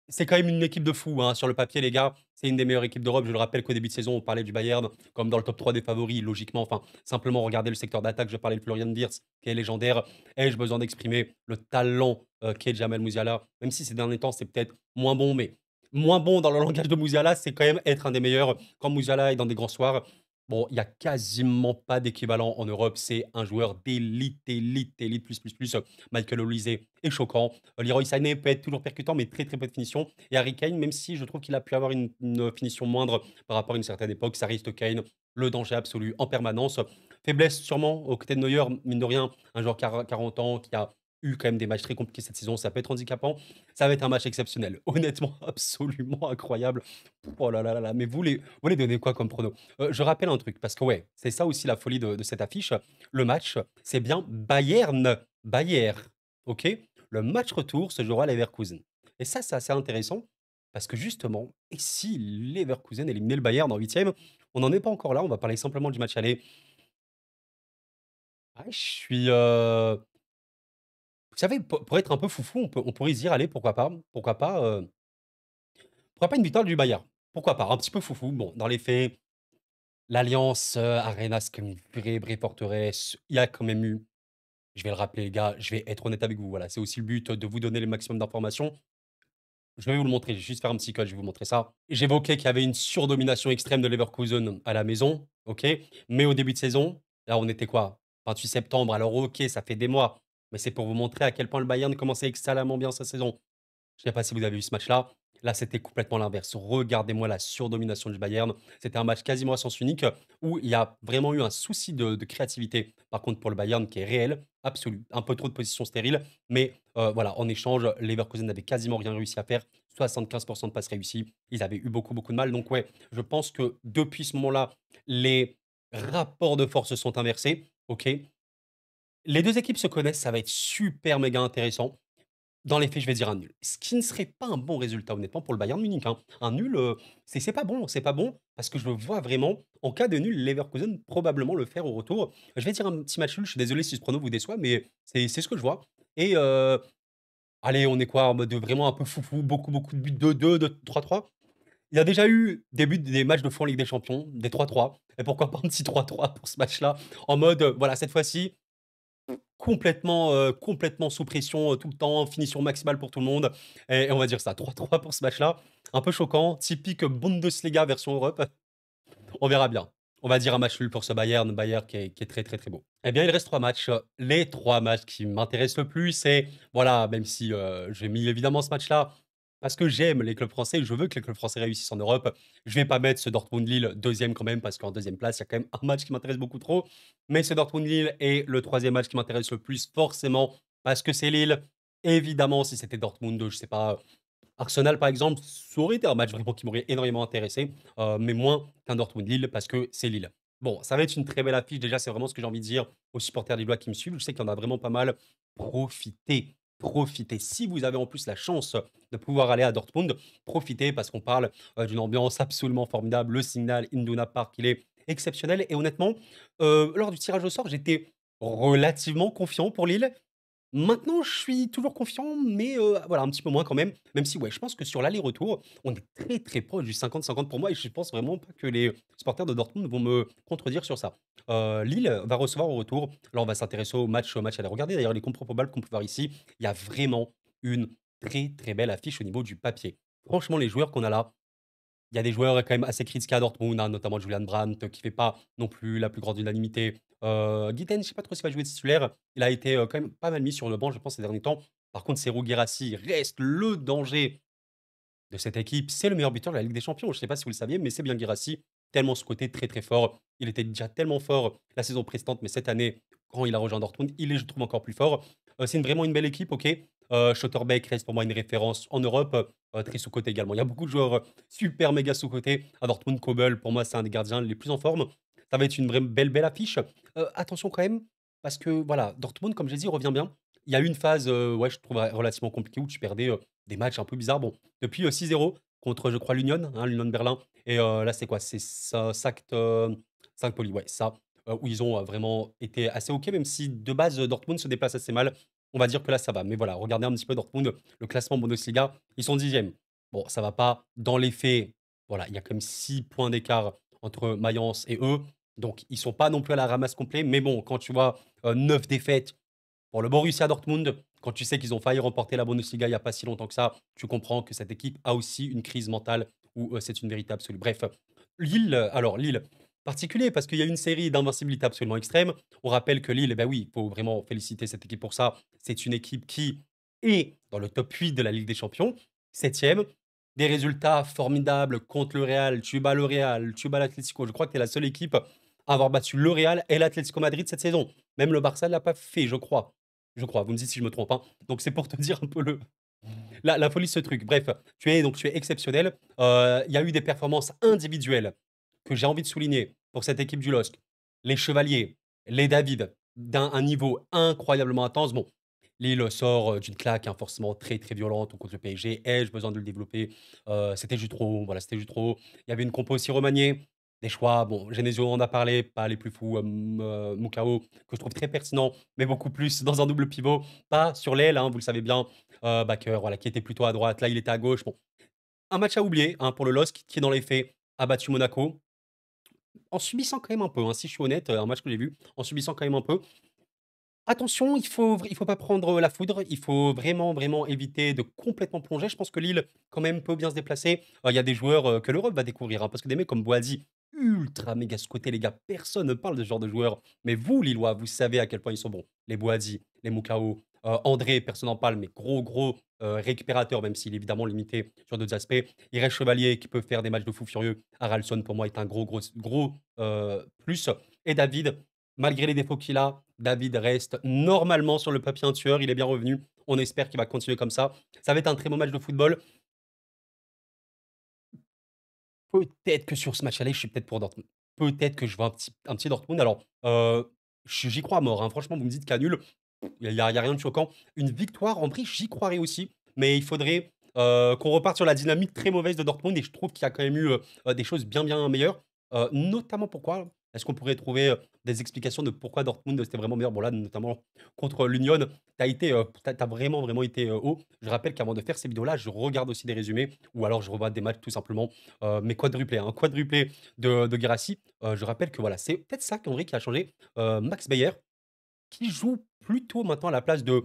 C'est quand même une équipe de fous, hein, sur le papier, les gars. C'est une des meilleures équipes d'Europe. Je le rappelle qu'au début de saison, on parlait du Bayern comme dans le top 3 des favoris, logiquement. Enfin, simplement regardez le secteur d'attaque. Je parlais de Florian Wirtz, qui est légendaire. Ai-je besoin d'exprimer le talent qu'est Jamal Musiala? Même si ces derniers temps, c'est peut-être moins bon, mais moins bon dans le langage de Musiala, c'est quand même être un des meilleurs. Quand Musiala est dans des grands soirs, bon, il y a quasiment pas d'équivalent en Europe. C'est un joueur d'élite, élite, élite, plus, plus, plus. Michael Olise est choquant. Leroy Sané peut être toujours percutant, mais très, très peu de finition. Et Harry Kane, même si je trouve qu'il a pu avoir une finition moindre par rapport à une certaine époque, ça reste Kane, le danger absolu en permanence. Faiblesse sûrement aux côtés de Neuer, mine de rien, un joueur qui a 40 ans, qui a eu quand même des matchs très compliqués cette saison, ça peut être handicapant. Ça va être un match exceptionnel. Honnêtement, absolument incroyable. Oh là là là là, mais vous les donnez quoi comme prono? Je rappelle un truc, parce que ouais, c'est ça aussi la folie de cette affiche. Le match, c'est bien Bayern, ok? Le match retour se jouera à Leverkusen. Et ça, c'est assez intéressant parce que justement, et si Leverkusen éliminait le Bayern en huitième, on n'en est pas encore là, on va parler simplement du match aller. Ah, je suis, vous savez, pour être un peu foufou, on pourrait se dire, allez, pourquoi pas une victoire du Bayern? Pourquoi pas? Un petit peu foufou. Bon, dans les faits, l'Alliance Arena, c'est comme une vraie, vraie forteresse. Il y a quand même eu, je vais le rappeler, les gars, je vais être honnête avec vous, voilà, c'est aussi le but de vous donner le maximum d'informations. Je vais vous le montrer, je vais juste faire un petit code, je vais vous montrer ça. J'évoquais qu'il y avait une surdomination extrême de Leverkusen à la maison, OK? Mais au début de saison, là, on était quoi? 28 septembre, alors OK, ça fait des mois, mais c'est pour vous montrer à quel point le Bayern commençait excellemment bien sa saison. Je sais pas si vous avez vu ce match-là. Là, c'était complètement l'inverse. Regardez-moi la surdomination du Bayern. C'était un match quasiment à sens unique où il y a vraiment eu un souci de créativité. Par contre, pour le Bayern, qui est réel, absolu. Un peu trop de positions stériles. Mais voilà, en échange, Leverkusen n'avait quasiment rien réussi à faire. 75 de passes réussies. Ils avaient eu beaucoup, beaucoup de mal. Donc, ouais, je pense que depuis ce moment-là, les rapports de force se sont inversés. OK. Les deux équipes se connaissent. Ça va être super méga intéressant. Dans les faits, je vais dire un nul. Ce qui ne serait pas un bon résultat honnêtement pour le Bayern Munich, hein. Un nul, c'est pas bon parce que je le vois vraiment, en cas de nul, Leverkusen probablement le faire au retour. Je vais dire un petit match nul, je suis désolé si ce prono vous déçoit, mais c'est ce que je vois et allez, on est quoi? En mode vraiment un peu foufou, beaucoup, beaucoup de buts, 2-2, de 3-3. Il y a déjà eu des matchs de fou en Ligue des Champions, des 3-3 et pourquoi pas un petit 3-3 pour ce match-là? En mode, voilà, cette fois-ci, complètement sous pression, tout le temps, finition maximale pour tout le monde et on va dire ça, 3-3 pour ce match-là. Un peu choquant, typique Bundesliga version Europe. On verra bien. On va dire un match nul pour ce Bayern qui est très, très, très beau. Eh bien, il reste 3 matchs. Les 3 matchs qui m'intéressent le plus, c'est voilà, même si, j'ai mis évidemment ce match-là parce que j'aime les clubs français, je veux que les clubs français réussissent en Europe. Je vais pas mettre ce Dortmund-Lille deuxième quand même parce qu'en deuxième place, il y a quand même un match qui m'intéresse beaucoup trop. Mais ce Dortmund-Lille est le troisième match qui m'intéresse le plus forcément parce que c'est Lille. Évidemment, si c'était Dortmund, je sais pas, Arsenal, par exemple, ça aurait été un match vraiment qui m'aurait énormément intéressé, mais moins qu'un Dortmund-Lille parce que c'est Lille. Bon, ça va être une très belle affiche. Déjà, c'est vraiment ce que j'ai envie de dire aux supporters lillois qui me suivent. Je sais qu'il y en a vraiment pas mal. Profitez, profitez. Si vous avez en plus la chance de pouvoir aller à Dortmund, profitez parce qu'on parle d'une ambiance absolument formidable. Le Signal Iduna Park, il est exceptionnel. Et honnêtement, lors du tirage au sort, j'étais relativement confiant pour Lille. Maintenant, je suis toujours confiant, mais voilà, un petit peu moins quand même. Même si, ouais, je pense que sur l'aller-retour, on est très, très proche du 50-50 pour moi et je pense vraiment pas que les supporters de Dortmund vont me contredire sur ça. Lille va recevoir au retour. Là, on va s'intéresser au match à aller regarder d'ailleurs les compos probables qu'on peut voir ici. Il y a vraiment une très, très belle affiche au niveau du papier. Franchement, les joueurs qu'on a là, il y a des joueurs quand même assez critiqués à Dortmund, hein, notamment Julian Brandt, qui fait pas non plus la plus grande unanimité. Gittens, je sais pas trop s'il va jouer titulaire. Il a été, quand même pas mal mis sur le banc, je pense, ces derniers temps. Par contre, Serhou Guirassy reste le danger de cette équipe. C'est le meilleur buteur de la Ligue des Champions. Je sais pas si vous le saviez, mais c'est bien Guirassy. Tellement ce côté très, très fort. Il était déjà tellement fort la saison précédente, mais cette année, quand il a rejoint Dortmund, il est, je trouve, encore plus fort. C'est vraiment une belle équipe, OK. Schlotterbeck reste pour moi une référence en Europe, très sous-coté également. Il y a beaucoup de joueurs super méga sous-cotés. À Dortmund, Kobel, pour moi, c'est un des gardiens les plus en forme. Ça va être une vraie belle, belle affiche. Attention quand même, parce que voilà, Dortmund, comme j'ai dit, revient bien. Il y a eu une phase, ouais, je trouve relativement compliquée où tu perdais des matchs un peu bizarres. Bon, depuis 6-0 contre, je crois, l'Union, hein, l'Union de Berlin. Et là, c'est quoi? C'est ça, Saint-Pauli, ouais, ça, où ils ont vraiment été assez OK, même si de base, Dortmund se déplace assez mal. On va dire que là, ça va. Mais voilà, regardez un petit peu Dortmund, le classement Bundesliga, ils sont 10e. Bon, ça va pas. Dans les faits, voilà, il y a quand même 6 points d'écart entre Mayence et eux. Donc, ils sont pas non plus à la ramasse complet. Mais bon, quand tu vois 9 défaites pour le Borussia Dortmund, quand tu sais qu'ils ont failli remporter la Bundesliga il n'y a pas si longtemps que ça, tu comprends que cette équipe a aussi une crise mentale où c'est une vérité absolue. Bref, Lille, alors Lille, particulier parce qu'il y a une série d'invincibilité absolument extrême. On rappelle que Lille, eh ben oui, il faut vraiment féliciter cette équipe pour ça. C'est une équipe qui est dans le top 8 de la Ligue des Champions, septième. Des résultats formidables contre le Real. Tu bats le Real, tu bats l'Atlético. Je crois que tu es la seule équipe à avoir battu le Real et l'Atlético Madrid cette saison. Même le Barça ne l'a pas fait, je crois. Je crois, vous me dites si je me trompe, hein. Donc c'est pour te dire un peu la folie de ce truc. Bref, tu es exceptionnel. Il y a eu des performances individuelles que j'ai envie de souligner pour cette équipe du LOSC. Les Chevaliers, les David, d'un un niveau incroyablement intense. Bon, Lille sort d'une claque hein, forcément très très violente contre le PSG. Ai-je besoin de le développer? C'était juste trop, voilà, c'était juste trop. Il y avait une compo aussi remaniée. Des choix, bon, Genesio en a parlé, pas les plus fous, Mukao, que je trouve très pertinent, mais beaucoup plus dans un double pivot, pas sur l'aile, hein, vous le savez bien. Bakker, voilà, qui était plutôt à droite, là il était à gauche. Bon, un match à oublier hein, pour le LOSC, qui dans les faits a battu Monaco, en subissant quand même un peu, hein, si je suis honnête, un match que j'ai vu, en subissant quand même un peu. Attention, il faut pas prendre la foudre, il faut vraiment, vraiment éviter de complètement plonger. Je pense que Lille, quand même, peut bien se déplacer. Il y a des joueurs que l'Europe va découvrir, hein, parce que des mecs comme Boadi, ultra méga scotés, les gars. Personne ne parle de ce genre de joueurs. Mais vous, Lillois, vous savez à quel point ils sont bons. Les Boadi, les Mukao, André, personne n'en parle, mais gros, gros récupérateur, même s'il est évidemment limité sur d'autres aspects. Il reste Chevalier qui peut faire des matchs de fou furieux. Haralson, pour moi, est un gros, gros, gros plus. Et David, malgré les défauts qu'il a, David reste normalement sur le papier un tueur. Il est bien revenu. On espère qu'il va continuer comme ça. Ça va être un très beau match de football. Peut-être que sur ce match aller, je suis peut-être pour Dortmund. Peut-être que je vois un petit Dortmund. Alors, j'y crois à mort, hein. Franchement, vous me dites qu'à nul, il y a rien de choquant. Une victoire, en vrai, j'y croirais aussi. Mais il faudrait qu'on reparte sur la dynamique très mauvaise de Dortmund. Et je trouve qu'il y a quand même eu des choses bien, bien meilleures. Notamment pourquoi? Est-ce qu'on pourrait trouver des explications de pourquoi Dortmund c'était vraiment meilleur? Bon, là, notamment contre l'Union, t'as vraiment, vraiment été haut. Je rappelle qu'avant de faire ces vidéos-là, je regarde aussi des résumés ou alors je revois des matchs tout simplement mais quadruplé, hein, quadruplé de Guirassy. Je rappelle que voilà, c'est peut-être ça qu'Henry qui a changé. Max Beyer, qui joue plutôt maintenant à la place de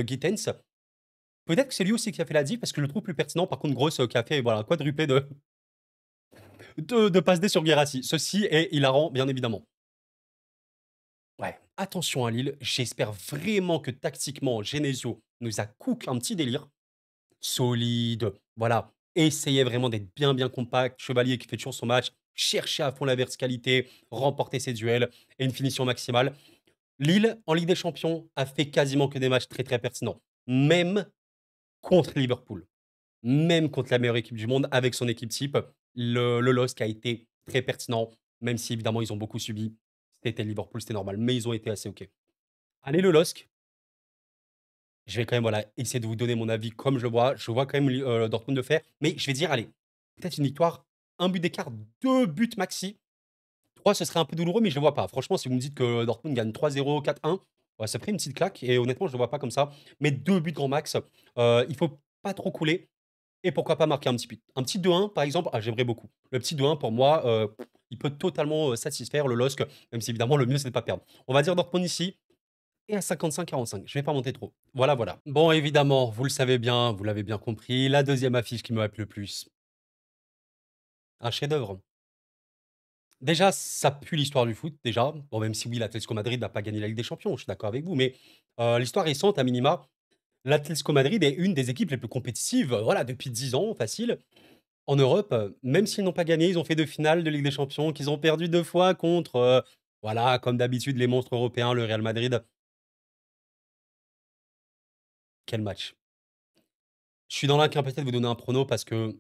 Gittens. Peut-être que c'est lui aussi qui a fait la diff parce que je le trouve plus pertinent. Par contre, Gross qui a fait voilà, un quadruplé de passe D sur Guirassy. Ceci est hilarant, bien évidemment. Ouais, attention à Lille. J'espère vraiment que tactiquement, Genesio nous a cook un petit délire. Solide, voilà. Essayez vraiment d'être bien, bien compact. Chevalier qui fait toujours son match. Cherchez à fond la verticalité, remporter ses duels et une finition maximale. Lille, en Ligue des Champions, a fait quasiment que des matchs très, très pertinents. Même contre Liverpool. même contre la meilleure équipe du monde, avec son équipe type, le LOSC a été très pertinent, même si évidemment ils ont beaucoup subi. C'était Liverpool, c'était normal, mais ils ont été assez OK. Allez le LOSC, je vais quand même, voilà, essayer de vous donner mon avis comme je le vois. Je vois quand même Dortmund le faire, mais je vais dire, allez, peut-être une victoire, un but d'écart, 2 buts maxi. 3 ce serait un peu douloureux, mais je le vois pas. Franchement, si vous me dites que Dortmund gagne 3-0, 4-1, ouais, ça ferait une petite claque et honnêtement, je le vois pas comme ça. Mais 2 buts grand max, il faut pas trop couler et pourquoi pas marquer un petit but. Un petit 2-1 par exemple, ah, j'aimerais beaucoup. Le petit 2-1 pour moi, il peut totalement, satisfaire le LOSC, même si évidemment le mieux c'est de pas perdre. On va dire Dortmund ici et à 55-45, je vais pas monter trop. Voilà, voilà. Bon évidemment, vous le savez bien, vous l'avez bien compris, la deuxième affiche qui me hype le plus, un chef-d'œuvre. Déjà, ça pue l'histoire du foot, déjà. Bon, même si oui, l'Atlético Madrid n'a pas gagné la Ligue des Champions, je suis d'accord avec vous, mais l'histoire récente, à minima, l'Atlético Madrid est une des équipes les plus compétitives, voilà, depuis 10 ans, facile. En Europe, même s'ils n'ont pas gagné, ils ont fait 2 finales de Ligue des Champions, qu'ils ont perdu 2 fois contre, voilà, comme d'habitude, les monstres européens, le Real Madrid. Quel match! Je suis dans l'incapacité de vous donner un prono parce que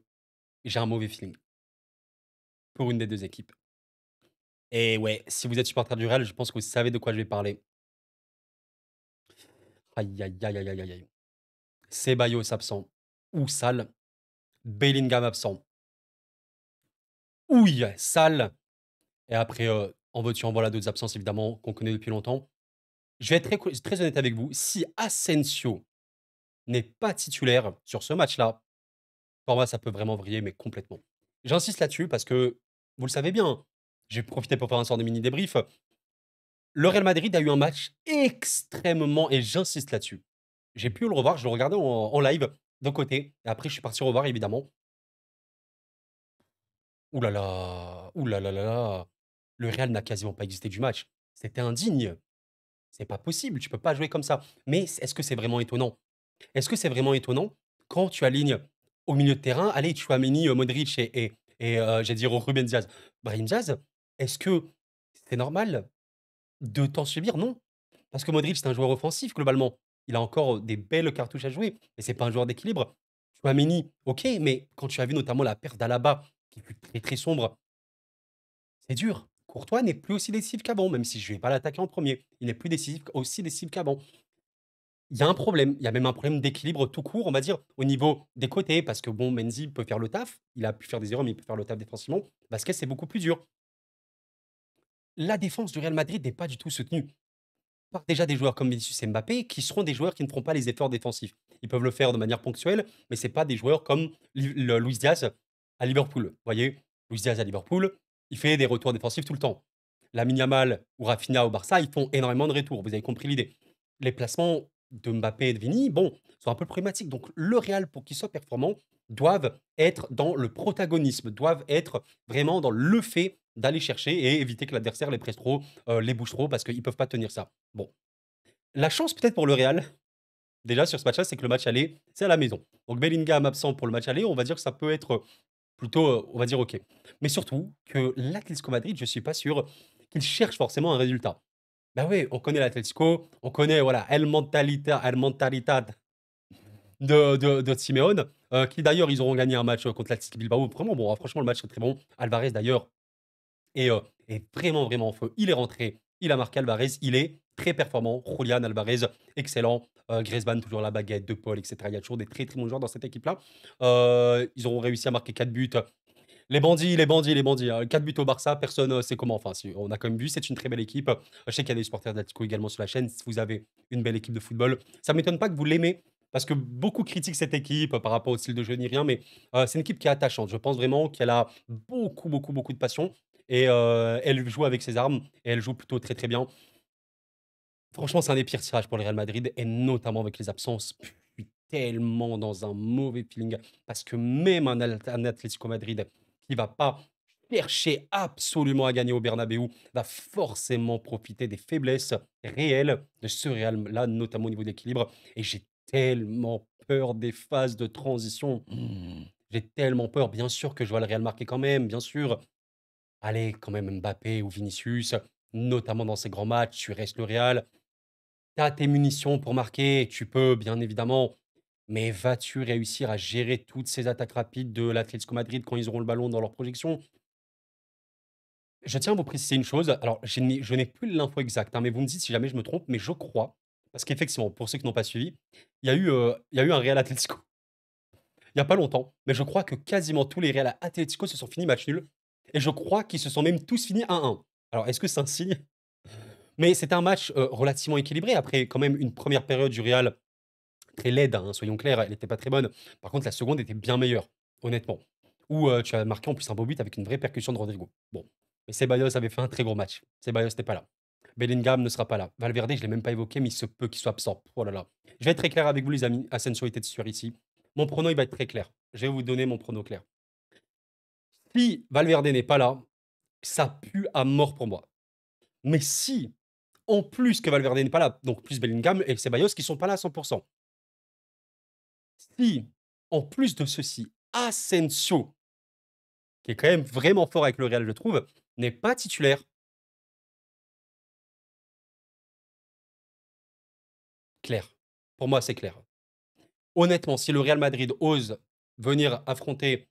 j'ai un mauvais feeling pour une des 2 équipes. Et ouais, si vous êtes supporter du Real, je pense que vous savez de quoi je vais parler. Aïe, aïe, aïe, aïe, aïe, aïe, aïe. Ceballos absent ou Sall, Bellingham absent. Ouille, Sall et après, en veux-tu, en voilà d'autres absences évidemment qu'on connaît depuis longtemps. Je vais être très honnête avec vous, si Asensio n'est pas titulaire sur ce match-là, pour moi, ça peut vraiment vriller, mais complètement. J'insiste là-dessus parce que, vous le savez bien, j'ai profité pour faire un sort de mini débrief. Le Real Madrid a eu un match extrêmement et j'insiste là-dessus. J'ai pu le revoir, je le regardais en live d'un côté et après je suis parti revoir évidemment. Ouh là là! Ouh là là là là! Le Real n'a quasiment pas existé du match. C'était indigne. C'est pas possible, tu peux pas jouer comme ça. Mais est-ce que c'est vraiment étonnant? Est-ce que c'est vraiment étonnant quand tu alignes au milieu de terrain, allez, Tchouaméni, Modric et j'allais dire Ruben Diaz. Brahim Diaz, est-ce que c'est normal de t'en subir? Non. Parce que Modric, c'est un joueur offensif globalement. Il a encore des belles cartouches à jouer, mais c'est pas un joueur d'équilibre. Tchouaméni, OK, mais quand tu as vu notamment la perte d'Alaba qui fut très, très sombre, c'est dur. Courtois n'est plus aussi décisif qu'avant, même si je vais pas l'attaquer en premier. Il n'est plus décisif aussi décisif qu'avant. Il y a un problème, il y a même un problème d'équilibre tout court, on va dire, au niveau des côtés, parce que bon, Mendy peut faire le taf, il a pu faire des erreurs, mais il peut faire le taf défensivement. Basquet, c'est beaucoup plus dur. La défense du Real Madrid n'est pas du tout soutenue par déjà des joueurs comme Vinicius et Mbappé, qui seront des joueurs qui ne feront pas les efforts défensifs. Ils peuvent le faire de manière ponctuelle, mais c'est pas des joueurs comme Luis Diaz à Liverpool. Vous voyez, Luis Diaz à Liverpool, il fait des retours défensifs tout le temps. Lamine Yamal ou Rafinha au Barça, ils font énormément de retours. Vous avez compris l'idée. Les placements de Mbappé et de Vini, bon, sont un peu problématiques. Donc le Real, pour qu'il soit performant, doivent être dans le protagonisme, doivent être vraiment dans le fait d'aller chercher et éviter que l'adversaire les presse trop, les bouge trop, parce qu'ils peuvent pas tenir ça. Bon, la chance peut-être pour le Real, déjà sur ce match-là, c'est que le match aller, c'est à la maison. Donc Bellingham absent pour le match aller, on va dire que ça peut être plutôt, on va dire OK. Mais surtout que l'Atlético Madrid, je suis pas sûr qu'il cherche forcément un résultat. Bah ouais, on connaît l'Atlético, on connaît voilà El Mentalitad de Simeone, qui d'ailleurs ils auront gagné un match contre l'Athletic Bilbao. Vraiment bon, hein, franchement le match est très bon. Alvarez d'ailleurs est vraiment, vraiment en feu. Il est rentré, il a marqué Alvarez, il est très performant. Julian Alvarez, excellent. Griezmann, toujours la baguette, De Paul, etc. Il y a toujours des très, très bons joueurs dans cette équipe-là. Ils auront réussi à marquer 4 buts. Les bandits, les bandits, les bandits, 4 buts au Barça, personne, sait comment. Enfin, si, on a quand même vu, c'est une très belle équipe. Je sais qu'il y a des supporters d'Atlético également sur la chaîne. Si vous avez une belle équipe de football, ça m'étonne pas que vous l'aimez parce que beaucoup critiquent cette équipe par rapport au style de jeu ni rien, mais c'est une équipe qui est attachante. Je pense vraiment qu'elle a beaucoup, beaucoup, beaucoup de passion et elle joue avec ses armes et elle joue plutôt très, très bien. Franchement, c'est un des pires tirages pour le Real Madrid et notamment avec les absences. Je suis tellement dans un mauvais feeling parce que même un Atlético Madrid qui va pas chercher absolument à gagner au Bernabéu va forcément profiter des faiblesses réelles de ce Real-là, notamment au niveau de l'équilibre. Et j'ai tellement peur des phases de transition. J'ai tellement peur. Bien sûr que je vois le Real marquer quand même, bien sûr. Allez, quand même Mbappé ou Vinicius, notamment dans ces grands matchs, tu restes le Real. Tu as tes munitions pour marquer, tu peux bien évidemment Mais vas-tu réussir à gérer toutes ces attaques rapides de l'Atlético Madrid quand ils auront le ballon dans leur projection? Je tiens à vous préciser une chose, alors je n'ai plus l'info exacte, hein, mais vous me dites si jamais je me trompe, mais je crois, parce qu'effectivement, pour ceux qui n'ont pas suivi, il y a eu un Real Atlético il y a pas longtemps, mais je crois que quasiment tous les Real Atlético se sont finis match nul et je crois qu'ils se sont même tous finis 1-1. Alors est-ce que c'est un signe? Mais c'était un match, relativement équilibré après quand même une première période du Real très laide, hein, soyons clairs, elle était pas très bonne. Par contre, la seconde était bien meilleure, honnêtement. Où, tu as marqué en plus un beau but avec une vraie percussion de Rodrigo. Bon, mais Ceballos avait fait un très gros match. Ceballos n'était pas là. Bellingham ne sera pas là. Valverde, je l'ai même pas évoqué, mais il se peut qu'il soit absent. Oh là là. Je vais être très clair avec vous les amis, Asensio était sûr ici. Mon prono, il va être très clair. Je vais vous donner mon prono clair. Si Valverde n'est pas là, ça pue à mort pour moi. Mais si, en plus que Valverde n'est pas là, donc plus Bellingham et Ceballos qui sont pas là à 100. Si, en plus de ceci, Asensio, qui est quand même vraiment fort avec le Real, je trouve, n'est pas titulaire, clair. Pour moi, c'est clair. Honnêtement, si le Real Madrid ose venir affronter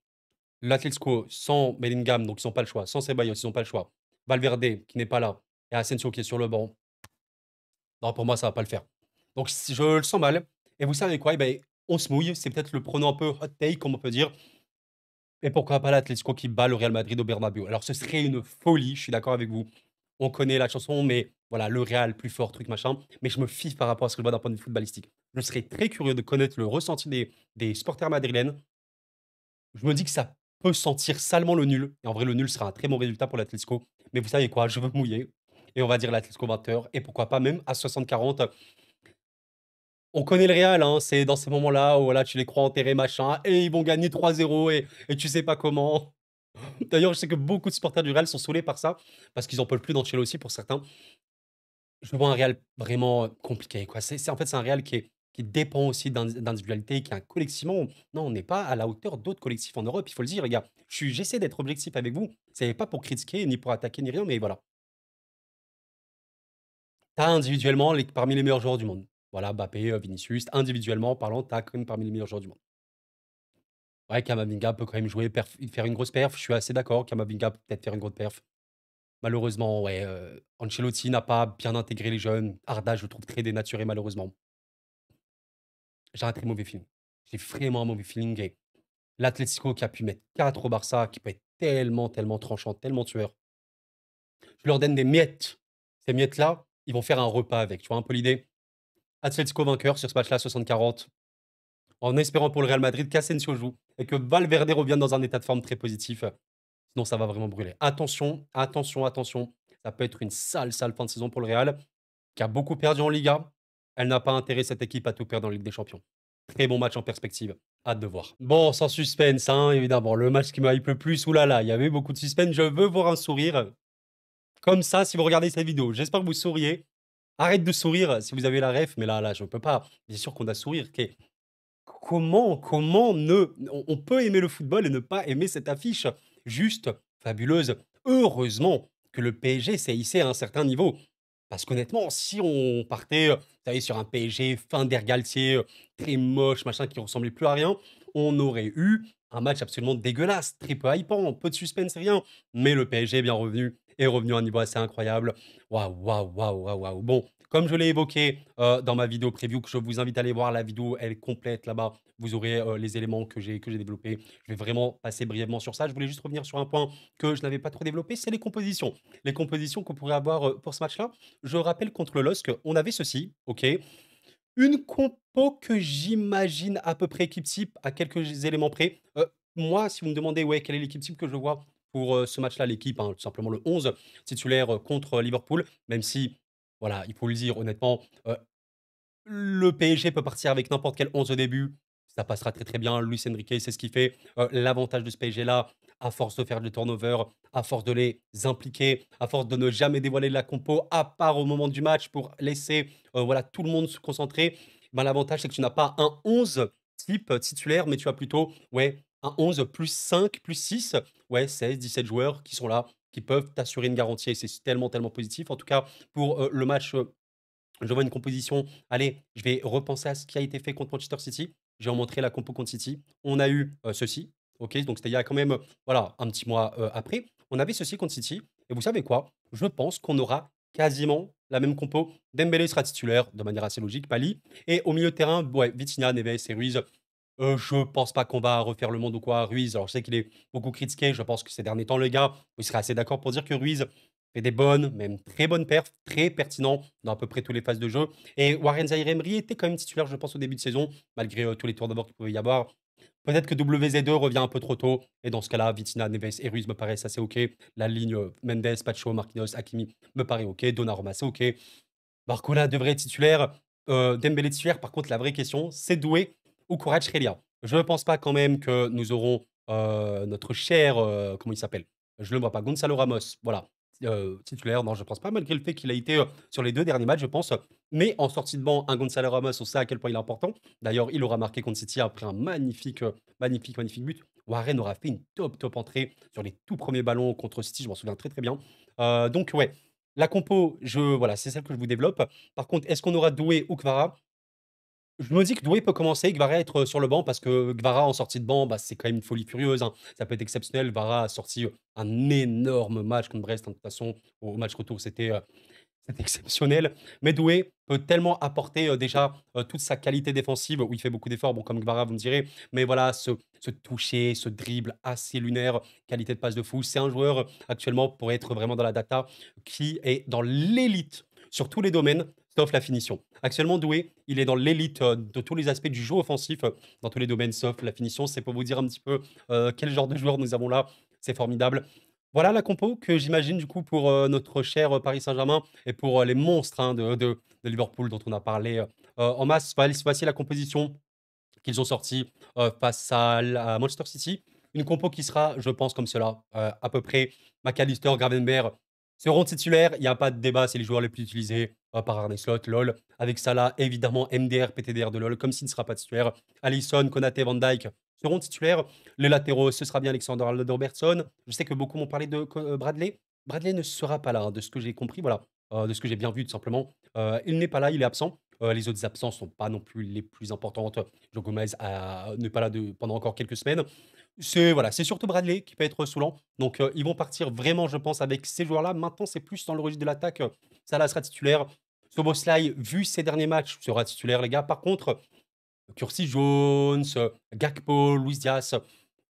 l'Atlético sans Bellingham, donc ils n'ont pas le choix, sans Ceballos, ils n'ont pas le choix, Valverde, qui n'est pas là, et Asensio qui est sur le banc, non, pour moi, ça va pas le faire. Donc si je le sens mal. Et vous savez quoi? Eh ben, on se mouille. C'est peut-être le pronom un peu hot take, comme on peut dire. Et pourquoi pas l'Atlético qui bat le Real Madrid au Bernabéu? Alors, ce serait une folie, je suis d'accord avec vous. On connaît la chanson, mais voilà, le Real plus fort, truc machin. Mais je me fie par rapport à ce que je vois d'un point de vue footballistique. Je serais très curieux de connaître le ressenti des supporters madrilènes. Je me dis que ça peut sentir salement le nul. Et en vrai, le nul sera un très bon résultat pour l'Atlético. Mais vous savez quoi? Je veux me mouiller. Et on va dire l'Atlético 20 heures. Et pourquoi pas même à 60-40. On connaît le Real, hein, c'est dans ces moments-là où voilà, tu les crois enterrés, machin, et ils vont gagner 3-0 et tu sais pas comment. D'ailleurs, je sais que beaucoup de supporters du Real sont saoulés par ça, parce qu'ils en peuvent plus d'Ancelotti pour certains. Je vois un Real vraiment compliqué, quoi. En fait, c'est un Real qui dépend aussi d'individualité, qui est un collectivement. Non, on n'est pas à la hauteur d'autres collectifs en Europe, il faut le dire, les gars. J'essaie d'être objectif avec vous. C'est pas pour critiquer, ni pour attaquer, ni rien, mais voilà. T'as individuellement parmi les meilleurs joueurs du monde. Voilà, Mbappé, Vinicius, individuellement parlant, t'as quand même parmi les meilleurs joueurs du monde. Ouais, Camavinga peut quand même jouer, faire une grosse perf. Je suis assez d'accord. Camavinga peut peut-être faire une grosse perf. Malheureusement, ouais, Ancelotti n'a pas bien intégré les jeunes. Arda, je le trouve très dénaturé, malheureusement. J'ai un très mauvais feeling. J'ai vraiment un mauvais feeling. Et l'Atlético qui a pu mettre 4 au Barça, qui peut être tellement, tellement tranchant, tellement tueur. Je leur donne des miettes. Ces miettes-là, ils vont faire un repas avec. Tu vois un peu l'idée? Atlético vainqueur sur ce match-là, 60-40. En espérant pour le Real Madrid qu'Asensio joue et que Valverde revienne dans un état de forme très positif. Sinon, ça va vraiment brûler. Attention, attention, attention. Ça peut être une sale, sale fin de saison pour le Real, qui a beaucoup perdu en Liga. Elle n'a pas intérêt, cette équipe, à tout perdre en Ligue des Champions. Très bon match en perspective. Hâte de voir. Bon, sans suspense, hein, évidemment. Le match qui me hype le plus, oulala, il y avait beaucoup de suspense. Je veux voir un sourire. Comme ça, si vous regardez cette vidéo, j'espère que vous souriez. Arrête de sourire si vous avez la ref, mais là, je ne peux pas. Bien sûr qu'on doit sourire. Comment on peut aimer le football et ne pas aimer cette affiche juste fabuleuse. Heureusement que le PSG s'est hissé à un certain niveau. Parce qu'honnêtement, si on partait, vous savez, sur un PSG fin d'ère Galtier, très moche, machin, qui ressemblait plus à rien, on aurait eu un match absolument dégueulasse, très peu hypant, peu de suspense, rien. Mais le PSG est revenu à un niveau assez incroyable. Waouh, waouh, waouh, waouh, waouh. Bon, comme je l'ai évoqué dans ma vidéo preview, que je vous invite à aller voir la vidéo, elle est complète là-bas. Vous aurez les éléments que j'ai développés. Je vais vraiment passer brièvement sur ça. Je voulais juste revenir sur un point que je n'avais pas trop développé, c'est les compositions. Les compositions qu'on pourrait avoir pour ce match-là. Je rappelle contre le LOSC, on avait ceci, ok. Une compo que j'imagine à peu près équipe type, à quelques éléments près. Moi, si vous me demandez ouais, quelle est l'équipe type que je vois pour ce match-là, l'équipe, hein, tout simplement le 11 titulaire contre Liverpool, même si, voilà, il faut le dire honnêtement, le PSG peut partir avec n'importe quel 11 au début, ça passera très, très bien. Luis Enrique, c'est ce qu'il fait. L'avantage de ce PSG-là, à force de faire du turnover, à force de les impliquer, à force de ne jamais dévoiler la compo, à part au moment du match pour laisser, voilà, tout le monde se concentrer, ben, l'avantage, c'est que tu n'as pas un 11 type titulaire, mais tu as plutôt, ouais, un 11 plus 5, plus 6, ouais, 16-17 joueurs qui sont là, qui peuvent t'assurer une garantie et c'est tellement, tellement positif. En tout cas, pour, le match, je vois une composition. Allez, je vais repenser à ce qui a été fait contre Manchester City. j'ai montré la compo contre City, on a eu, ceci, OK? Donc c'était il y a quand même, voilà, un petit mois, après. On avait ceci contre City et vous savez quoi? Je pense qu'on aura quasiment la même compo. Dembélé sera titulaire de manière assez logique, Pally et au milieu de terrain, ouais, Vitinha, Neves et Ruiz. Je pense pas qu'on va refaire le monde ou quoi. Ruiz, alors je sais qu'il est beaucoup critiqué. Je pense que ces derniers temps, le gars, vous serez assez d'accord pour dire que Ruiz fait des bonnes, même très bonnes perfs, très pertinent dans à peu près toutes les phases de jeu. Et Warren Zaïre-Emery était quand même titulaire, je pense, au début de saison, malgré tous les tours de bord qu'il pouvait y avoir. Peut-être que WZ2 revient un peu trop tôt. Et dans ce cas-là, Vitinha, Neves et Ruiz me paraissent assez OK. La ligne Mendes, Pacho, Marquinhos, Hakimi me paraît OK. Donnarumma, c'est OK. Barcola devrait être titulaire, Dembélé titulaire. Par contre, la vraie question, c'est Doué ou Kvaratskhelia? Je ne pense pas quand même que nous aurons, notre cher, comment il s'appelle? Je ne le vois pas, Gonzalo Ramos, voilà, titulaire. Non, je ne pense pas malgré le fait qu'il a été, sur les 2 derniers matchs, je pense. Mais en sortie de banc, un Gonzalo Ramos, on sait à quel point il est important. D'ailleurs, il aura marqué contre City après un magnifique, magnifique but. Warren aura fait une top entrée sur les tout premiers ballons contre City, je m'en souviens très bien. Donc ouais, la compo, voilà, c'est celle que je vous développe. Par contre, est-ce qu'on aura Doué ou Kvara? Je me dis que Doué peut commencer, Kvara être sur le banc parce que Kvara en sortie de banc, bah, c'est quand même une folie furieuse, hein. Ça peut être exceptionnel. Kvara a sorti, un énorme match contre Brest, hein. De toute façon, au match retour, c'était exceptionnel. Mais Doué peut tellement apporter, déjà, toute sa qualité défensive où il fait beaucoup d'efforts, bon, comme Kvara, vous me direz. Mais voilà, ce toucher, ce dribble assez lunaire, qualité de passe de fou. C'est un joueur, actuellement, pour être vraiment dans la data, qui est dans l'élite sur tous les domaines, sauf la finition. Actuellement, Doué, il est dans l'élite, de tous les aspects du jeu offensif, dans tous les domaines, sauf la finition. C'est pour vous dire un petit peu, quel genre de joueur nous avons là. C'est formidable. Voilà la compo que j'imagine du coup pour, notre cher, Paris Saint-Germain et pour, les monstres, hein, de Liverpool dont on a parlé, en masse. Voici la composition qu'ils ont sortie, face à Manchester City. Une compo qui sera, je pense, comme cela, à peu près. McAllister, Gravenberch seront titulaires. Il n'y a pas de débat, c'est les joueurs les plus utilisés, par Arne Slot, LOL. Avec Salah, évidemment, MDR, PTDR de LOL, comme s'il ne sera pas titulaire. Alisson, Konaté, Van Dijk seront titulaires. Les latéraux, ce sera bien Alexander-Arnold Robertson. Je sais que beaucoup m'ont parlé de Bradley. Bradley ne sera pas là, hein, de ce que j'ai compris, voilà, de ce que j'ai bien vu tout simplement. Il n'est pas là, il est absent. Les autres absences sont pas non plus les plus importantes. Joe Gomez n'est pas là pendant encore quelques semaines. C'est voilà, c'est surtout Bradley qui peut être saoulant. Donc, ils vont partir vraiment, je pense, avec ces joueurs-là. Maintenant, c'est plus dans le registre de l'attaque. Salah sera titulaire. Szoboszlai, vu ses derniers matchs, sera titulaire, les gars. Par contre, Curtis Jones, Gakpo, Luis Diaz.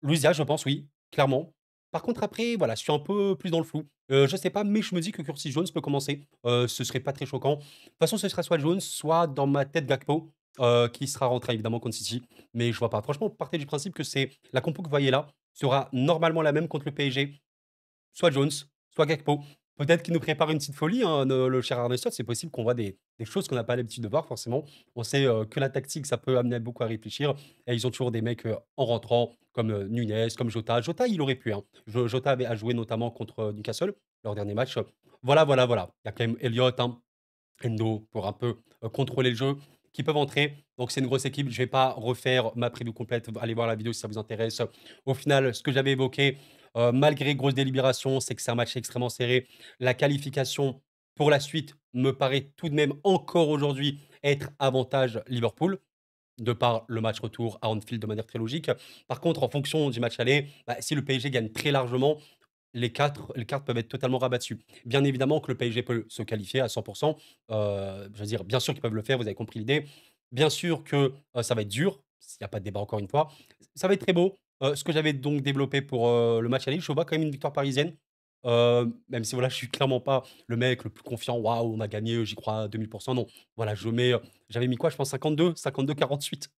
Luis Diaz, je pense, oui, clairement. Par contre, après, voilà, je suis un peu plus dans le flou. Je sais pas, mais je me dis que Curtis Jones peut commencer. Ce serait pas très choquant. De toute façon, ce sera soit Jones, soit dans ma tête Gakpo, qui sera rentré évidemment contre City. Mais je vois pas. Franchement, partez du principe que c'est la compo que vous voyez là sera normalement la même contre le PSG, soit Jones, soit Gakpo. Peut-être qu'il nous prépare une petite folie, hein, le cher Arne Slot. C'est possible qu'on voit des choses qu'on n'a pas l'habitude de voir, forcément. On sait que la tactique, ça peut amener beaucoup à réfléchir. Et ils ont toujours des mecs en rentrant, comme Nunez, comme Jota. Jota, il aurait pu, hein. Jota a joué notamment contre Newcastle, leur dernier match. Voilà. Il y a quand même Elliott, hein, Endo pour un peu contrôler le jeu, qui peuvent entrer. Donc c'est une grosse équipe. Je vais pas refaire ma preview complète. Allez voir la vidéo si ça vous intéresse. Au final, ce que j'avais évoqué, malgré grosse délibération, c'est que c'est un match extrêmement serré. La qualification pour la suite me paraît tout de même encore aujourd'hui être avantage Liverpool, de par le match retour à Anfield de manière très logique. Par contre, en fonction du match aller, bah, si le PSG gagne très largement, les cartes peuvent être totalement rabattues. Bien évidemment que le PSG peut se qualifier à 100. Je veux dire, bien sûr qu'ils peuvent le faire, vous avez compris l'idée. Bien sûr que, ça va être dur, il y a pas de débat encore une fois. Ça va être très beau. Ce que j'avais donc développé pour, le match aller, je vois quand même une victoire parisienne. Même si voilà, je suis clairement pas le mec le plus confiant: «Waouh, on a gagné, j'y crois à 2000. Non. Voilà, j'avais mis quoi? Je pense 52-48.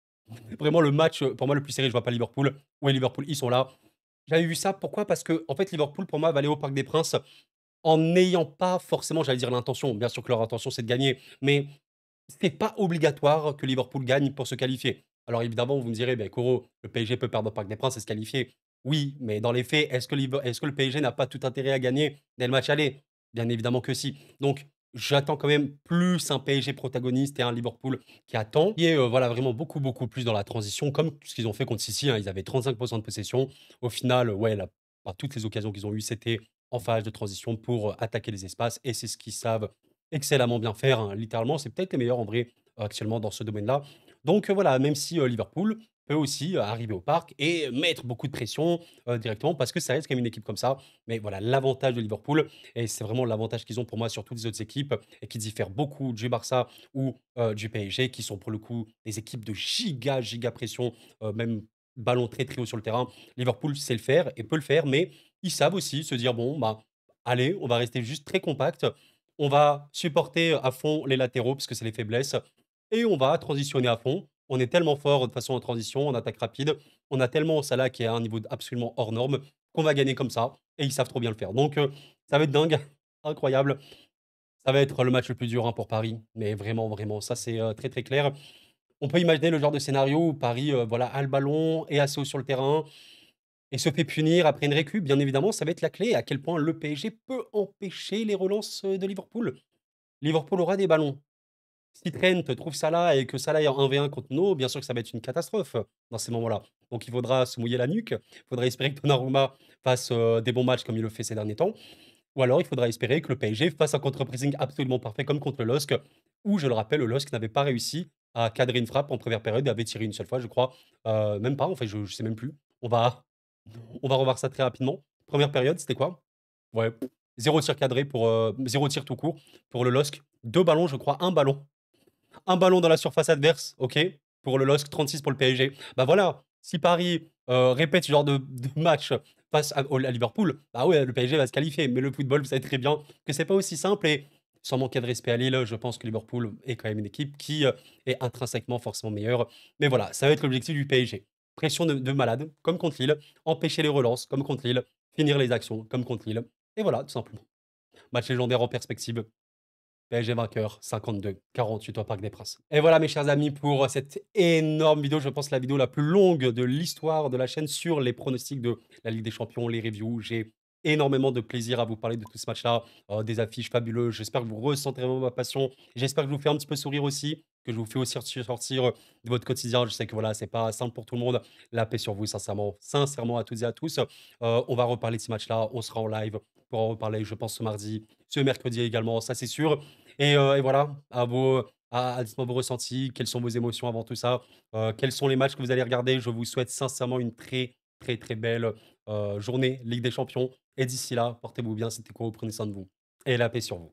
Vraiment le match, pour moi le plus serré, je vois pas Liverpool. Ouais, Liverpool, ils sont là. J'avais vu ça, pourquoi? Parce que en fait, Liverpool, pour moi, va aller au Parc des Princes en n'ayant pas forcément, j'allais dire l'intention, bien sûr que leur intention, c'est de gagner, mais c'est pas obligatoire que Liverpool gagne pour se qualifier. Alors évidemment, vous me direz: «Beh, Koro, le PSG peut perdre au Parc des Princes et se qualifier». Oui, mais dans les faits, est-ce que le PSG n'a pas tout intérêt à gagner dès le match aller? Bien évidemment que si. Donc j'attends quand même plus un PSG protagoniste et un Liverpool qui attend, qui est, voilà, vraiment beaucoup plus dans la transition, comme ce qu'ils ont fait contre City, hein. Ils avaient 35 de possession. Au final, ouais, toutes les occasions qu'ils ont eues, c'était en phase de transition pour, attaquer les espaces et c'est ce qu'ils savent excellemment bien faire, hein. Littéralement, c'est peut-être les meilleurs en vrai, actuellement dans ce domaine-là. Donc voilà, même si, Liverpool peut aussi arriver au parc et mettre beaucoup de pression, directement parce que ça reste quand même une équipe comme ça. Mais voilà, l'avantage de Liverpool et c'est vraiment l'avantage qu'ils ont pour moi sur toutes les autres équipes et qui diffèrent beaucoup du Barça ou, du PSG qui sont pour le coup des équipes de giga pression, même ballon très, très haut sur le terrain. Liverpool sait le faire et peut le faire, mais ils savent aussi se dire: «Bon, bah, allez, on va rester juste très compact, on va supporter à fond les latéraux parce que c'est les faiblesses et on va transitionner à fond. On est tellement fort de façon en transition, en attaque rapide, on a tellement Salah qui est à un niveau absolument hors norme qu'on va gagner comme ça et ils savent trop bien le faire. Donc ça va être dingue, incroyable. Ça va être le match le plus dur, hein, pour Paris, mais vraiment, vraiment, ça c'est, très, très clair. On peut imaginer le genre de scénario où Paris, voilà, a le ballon, est assez haut sur le terrain et se fait punir après une récup. Bien évidemment, ça va être la clé, à quel point le PSG peut empêcher les relances, de Liverpool. Liverpool aura des ballons. Si Trent trouve Salah et que Salah est en 1v1 contre nous, bien sûr que ça va être une catastrophe, dans ces moments-là. Donc il faudra se mouiller la nuque. Il faudra espérer que Donnarumma fasse, des bons matchs comme il le fait ces derniers temps. Ou alors il faudra espérer que le PSG fasse un contre-pressing absolument parfait comme contre le LOSC, où je le rappelle, le LOSC n'avait pas réussi à cadrer une frappe en première période et avait tiré une seule fois, je crois. Même pas, en fait, je sais même plus. On va revoir ça très rapidement. Première période, c'était quoi? Ouais, 0 tir cadré pour, 0 tir tout court pour le LOSC. 2 ballons, je crois, un ballon dans la surface adverse, OK, pour le LOSC, 36 pour le PSG. Bah, voilà, si Paris, répète ce genre de match face à Liverpool, bah, ouais, le PSG va se qualifier. Mais le football, vous savez très bien que c'est pas aussi simple et sans manquer de respect à Lille, je pense que Liverpool est quand même une équipe qui, est intrinsèquement forcément meilleure. Mais voilà, ça va être l'objectif du PSG. Pression de malade, comme contre Lille, empêcher les relances, comme contre Lille, finir les actions, comme contre Lille et voilà, tout simplement. Match légendaire en perspective. PSG vainqueur, 52-48 au Parc des Princes. Et voilà mes chers amis pour cette énorme vidéo, je pense la vidéo la plus longue de l'histoire de la chaîne sur les pronostics de la Ligue des Champions, les reviews. J'ai énormément de plaisir à vous parler de tout ce match-là, des affiches fabuleuses. J'espère que vous ressentez vraiment ma passion. J'espère que je vous fais un petit peu sourire aussi, que je vous fais aussi sortir de votre quotidien. Je sais que voilà, c'est pas simple pour tout le monde. La paix sur vous, sincèrement, sincèrement à toutes et à tous. On va reparler de ce match-là, on sera en live pour en reparler, je pense, ce mardi, ce mercredi également, ça c'est sûr. Et voilà, dites-moi vos ressentis, quelles sont vos émotions avant tout ça? Quels sont les matchs que vous allez regarder? Je vous souhaite sincèrement une très, très, très belle, journée Ligue des Champions et d'ici là, portez-vous bien, c'était Kourou, prenez soin de vous et la paix sur vous.